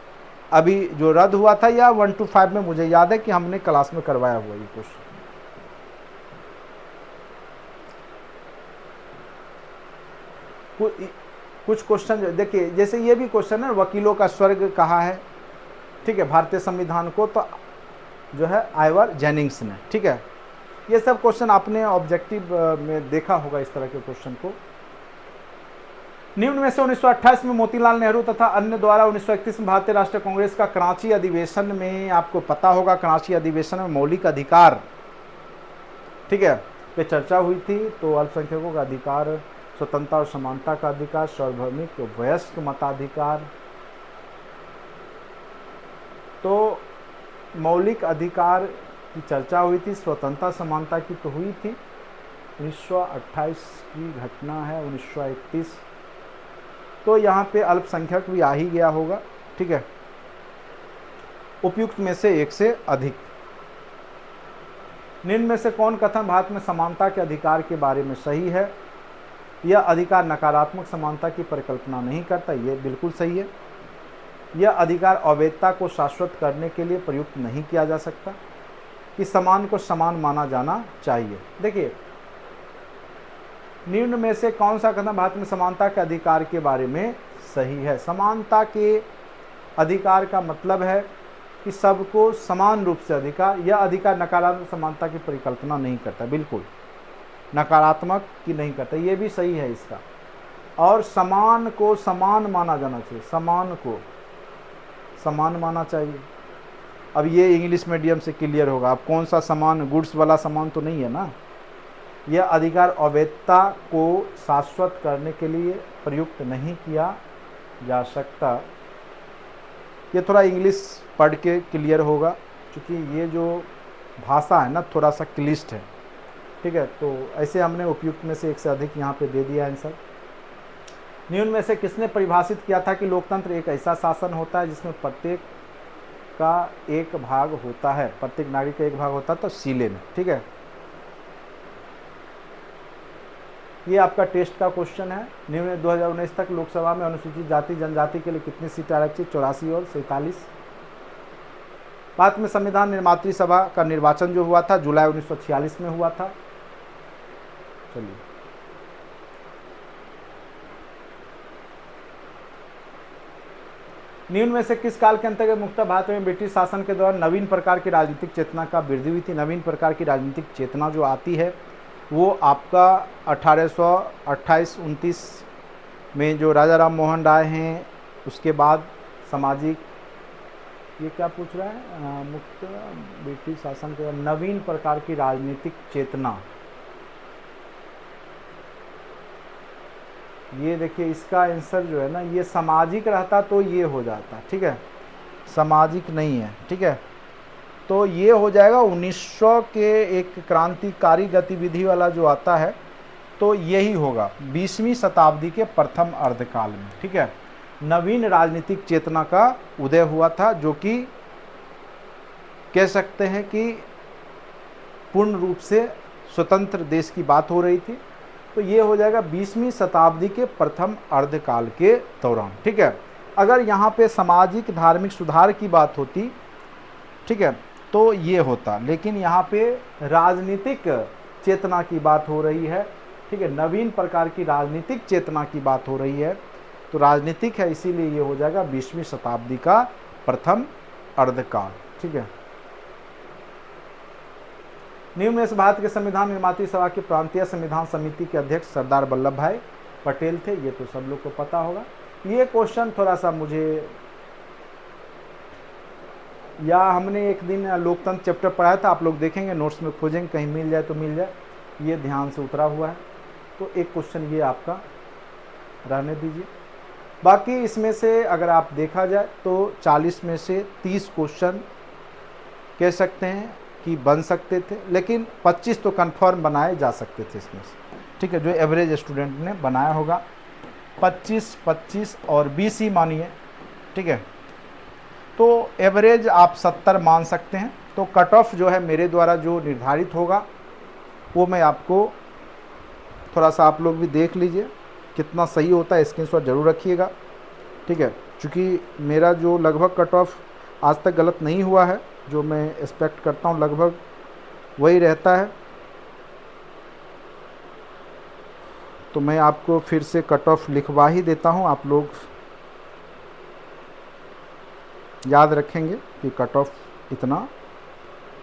अभी जो रद्द हुआ था या 1 to 5 में, मुझे याद है कि हमने क्लास में करवाया हुआ ये क्वेश्चन। कुछ क्वेश्चन देखिए, जैसे ये भी क्वेश्चन है, वकीलों का स्वर्ग कहा है। ठीक है, भारतीय संविधान को तो जो है आइवर जेनिंग्स ने। ठीक है, ये सब क्वेश्चन आपने ऑब्जेक्टिव में देखा होगा इस तरह के क्वेश्चन को। निम्न में से 1928 में मोतीलाल नेहरू तथा अन्य द्वारा 1931 में भारतीय राष्ट्रीय कांग्रेस का कराची अधिवेशन में, आपको पता होगा कराची अधिवेशन में मौलिक अधिकार, ठीक है, पे चर्चा हुई थी। तो अल्पसंख्यकों का अधिकार, स्वतंत्रता और समानता का अधिकार, सार्वभौमिक वयस्क मताधिकार। तो मौलिक अधिकार की चर्चा हुई थी, स्वतंत्रता समानता की तो हुई थी। 1928 की घटना है, 1931, तो यहाँ पे अल्पसंख्यक भी आ ही गया होगा। ठीक है, उपयुक्त में से एक से अधिक। निम्न में से कौन कथन भारत में समानता के अधिकार के बारे में सही है? यह अधिकार नकारात्मक समानता की परिकल्पना नहीं करता, यह बिल्कुल सही है। यह अधिकार अवैधता को शाश्वत करने के लिए प्रयुक्त नहीं किया जा सकता, कि समान को समान माना जाना चाहिए। देखिए, निम्न में से कौन सा कथन भारत में समानता के अधिकार के बारे में सही है? समानता के अधिकार का मतलब है कि सबको समान रूप से अधिकार। यह अधिकार नकारात्मक समानता की परिकल्पना नहीं करता, बिल्कुल नकारात्मक की नहीं करता, ये भी सही है इसका। और समान को समान माना जाना चाहिए, समान को समान माना चाहिए। अब ये इंग्लिश मीडियम से क्लियर होगा। अब कौन सा समान, गुड्स वाला समान तो नहीं है ना। यह अधिकार अवैधता को शाश्वत करने के लिए प्रयुक्त नहीं किया जा सकता। ये थोड़ा इंग्लिश पढ़ के क्लियर होगा, क्योंकि ये जो भाषा है ना थोड़ा सा क्लिष्ट है, ठीक है। तो ऐसे हमने उपयुक्त में से एक से अधिक यहाँ पे दे दिया आंसर। निम्न में से किसने परिभाषित किया था कि लोकतंत्र एक ऐसा शासन होता है जिसमें प्रत्येक का एक भाग होता है, प्रत्येक नागरिक का एक भाग होता है? तो सीले में, ठीक है। ये आपका टेस्ट का क्वेश्चन है। निम्न में 2019 तक लोकसभा में अनुसूचित जाति जनजाति के लिए कितनी सीटें आरक्षित? 84 और 47। भारत में संविधान निर्मात्री सभा का निर्वाचन जो हुआ था जुलाई 1946 में हुआ था। चलिए, निम्न में से किस काल के अंतर्गत मुक्त भारत में ब्रिटिश शासन के दौरान नवीन प्रकार की राजनीतिक चेतना का वृद्धि हुई थी? नवीन प्रकार की राजनीतिक चेतना जो आती है वो आपका 1828-29 में जो राजा राम मोहन राय हैं, उसके बाद सामाजिक, ये क्या पूछ रहा है, मुक्त ब्रिटिश शासन के नवीन प्रकार की राजनीतिक चेतना। ये देखिए, इसका आंसर जो है ना, ये सामाजिक रहता तो ये हो जाता, ठीक है, सामाजिक नहीं है, ठीक है। तो ये हो जाएगा 1900 के एक क्रांतिकारी गतिविधि वाला जो आता है, तो यही होगा 20वीं शताब्दी के प्रथम अर्धकाल में, ठीक है। नवीन राजनीतिक चेतना का उदय हुआ था, जो कि कह सकते हैं कि पूर्ण रूप से स्वतंत्र देश की बात हो रही थी। तो ये हो जाएगा 20वीं शताब्दी के प्रथम अर्धकाल के दौरान, ठीक है। अगर यहाँ पे सामाजिक धार्मिक सुधार की बात होती, ठीक है, तो ये होता, लेकिन यहाँ पे राजनीतिक चेतना की बात हो रही है, ठीक है, नवीन प्रकार की राजनीतिक चेतना की बात हो रही है, तो राजनीतिक है, इसीलिए ये हो जाएगा 20वीं शताब्दी का प्रथम अर्धकाल, ठीक है। निम्न में से भारत के संविधान निर्मात्री सभा की प्रांतीय संविधान समिति के अध्यक्ष सरदार वल्लभ भाई पटेल थे, ये तो सब लोग को पता होगा। ये क्वेश्चन थोड़ा सा मुझे, या हमने एक दिन लोकतंत्र चैप्टर पढ़ाया था, आप लोग देखेंगे नोट्स में खोजेंगे, कहीं मिल जाए तो मिल जाए, ये ध्यान से उतरा हुआ है। तो एक क्वेश्चन ये आपका रहने दीजिए। बाकी इसमें से अगर आप देखा जाए तो 40 में से 30 क्वेश्चन कह सकते हैं कि बन सकते थे, लेकिन 25 तो कंफर्म बनाए जा सकते थे इसमें से, ठीक है, जो एवरेज स्टूडेंट ने बनाया होगा। 25, 25 और 20 ही मानिए, ठीक है, तो एवरेज आप 70 मान सकते हैं। तो कट ऑफ जो है मेरे द्वारा जो निर्धारित होगा वो मैं आपको थोड़ा सा, आप लोग भी देख लीजिए कितना सही होता है, स्क्रीनशॉट जरूर रखिएगा, ठीक है, क्योंकि मेरा जो लगभग कट ऑफ आज तक गलत नहीं हुआ है, जो मैं एक्सपेक्ट करता हूँ लगभग वही रहता है। तो मैं आपको फिर से कट ऑफ लिखवा ही देता हूँ, आप लोग याद रखेंगे कि कट ऑफ इतना,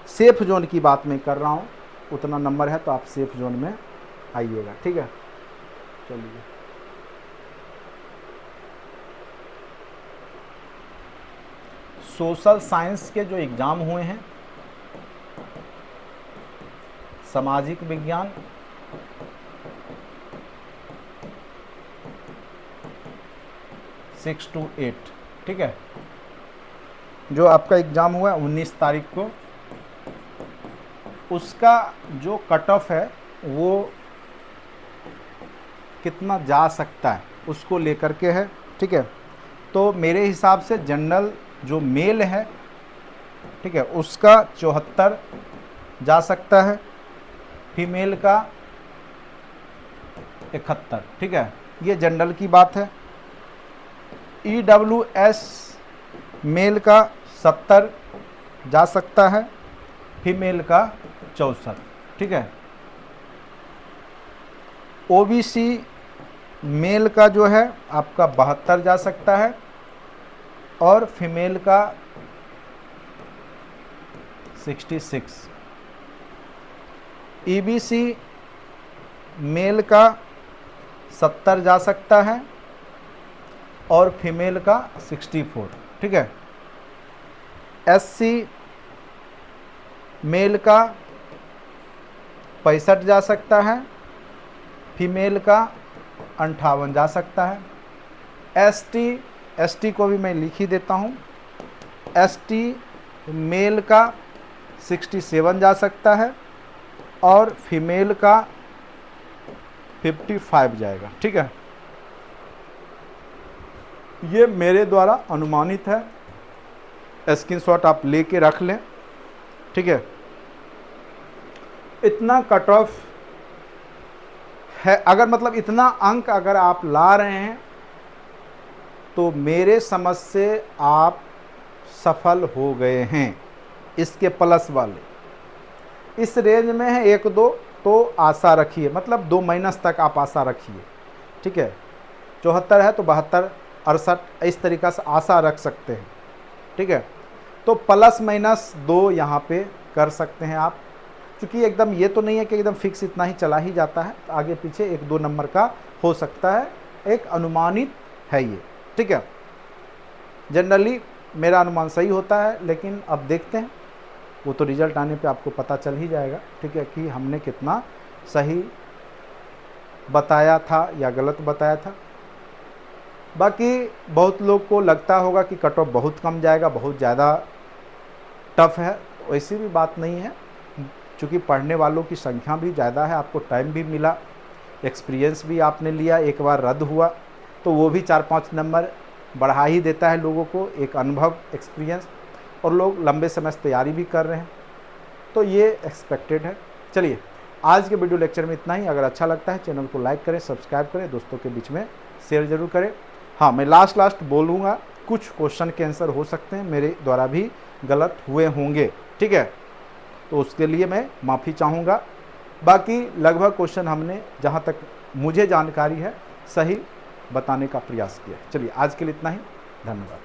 सेफ जोन की बात मैं कर रहा हूँ, उतना नंबर है, तो आप सेफ जोन में आइएगा, ठीक है। चलिए, सोशल साइंस के जो एग्ज़ाम हुए हैं, सामाजिक विज्ञान, सिक्स टू 8, ठीक है, जो आपका एग्ज़ाम हुआ 19 तारीख को, उसका जो कट ऑफ है वो कितना जा सकता है उसको लेकर के है, ठीक है। तो मेरे हिसाब से जनरल जो मेल है ठीक है, उसका 74 जा सकता है, फीमेल का 71। ठीक है, ये जनरल की बात है। EWS मेल का 70 जा सकता है, फीमेल का 64। ठीक है, OBC मेल का जो है आपका 72 जा सकता है और फीमेल का 66। EBC मेल का 70 जा सकता है और फीमेल का 64। ठीक है, SC मेल का 65 जा सकता है, फीमेल का 58 जा सकता है। ST को भी मैं लिख ही देता हूँ। ST मेल का 67 जा सकता है और फीमेल का 55 जाएगा। ठीक है, ये मेरे द्वारा अनुमानित है, स्क्रीनशॉट आप लेके रख लें। ठीक है, इतना कट ऑफ है, अगर मतलब इतना अंक अगर आप ला रहे हैं तो मेरे समझ से आप सफल हो गए हैं। इसके प्लस वाले इस रेंज में है 1-2 तो आशा रखिए, मतलब 2 माइनस तक आप आशा रखिए। ठीक है, 74 है तो 72, 68 इस तरीक़ा से आशा रख सकते हैं। ठीक है, तो ±2 यहाँ पे कर सकते हैं आप, क्योंकि एकदम ये तो नहीं है कि एकदम फिक्स इतना ही चला ही जाता है, आगे पीछे 1-2 नंबर का हो सकता है, एक अनुमानित है ये। ठीक है, जनरली मेरा अनुमान सही होता है, लेकिन अब देखते हैं, वो तो रिजल्ट आने पे आपको पता चल ही जाएगा। ठीक है, कि हमने कितना सही बताया था या गलत बताया था। बाकी बहुत लोग को लगता होगा कि कट ऑफ बहुत कम जाएगा, बहुत ज़्यादा टफ है, वैसी भी बात नहीं है, क्योंकि पढ़ने वालों की संख्या भी ज़्यादा है, आपको टाइम भी मिला, एक्सपीरियंस भी आपने लिया, एक बार रद्द हुआ तो वो भी 4-5 नंबर बढ़ा ही देता है लोगों को, एक अनुभव, एक्सपीरियंस, और लोग लंबे समय से तैयारी भी कर रहे हैं, तो ये एक्सपेक्टेड है। चलिए, आज के वीडियो लेक्चर में इतना ही। अगर अच्छा लगता है चैनल को लाइक करें, सब्सक्राइब करें, दोस्तों के बीच में शेयर जरूर करें। हाँ, मैं लास्ट बोलूँगा, कुछ क्वेश्चन के आंसर हो सकते हैं मेरे द्वारा भी गलत हुए होंगे। ठीक है, तो उसके लिए मैं माफ़ी चाहूँगा। बाकी लगभग क्वेश्चन हमने जहाँ तक मुझे जानकारी है सही बताने का प्रयास किया। चलिए, आज के लिए इतना ही, धन्यवाद।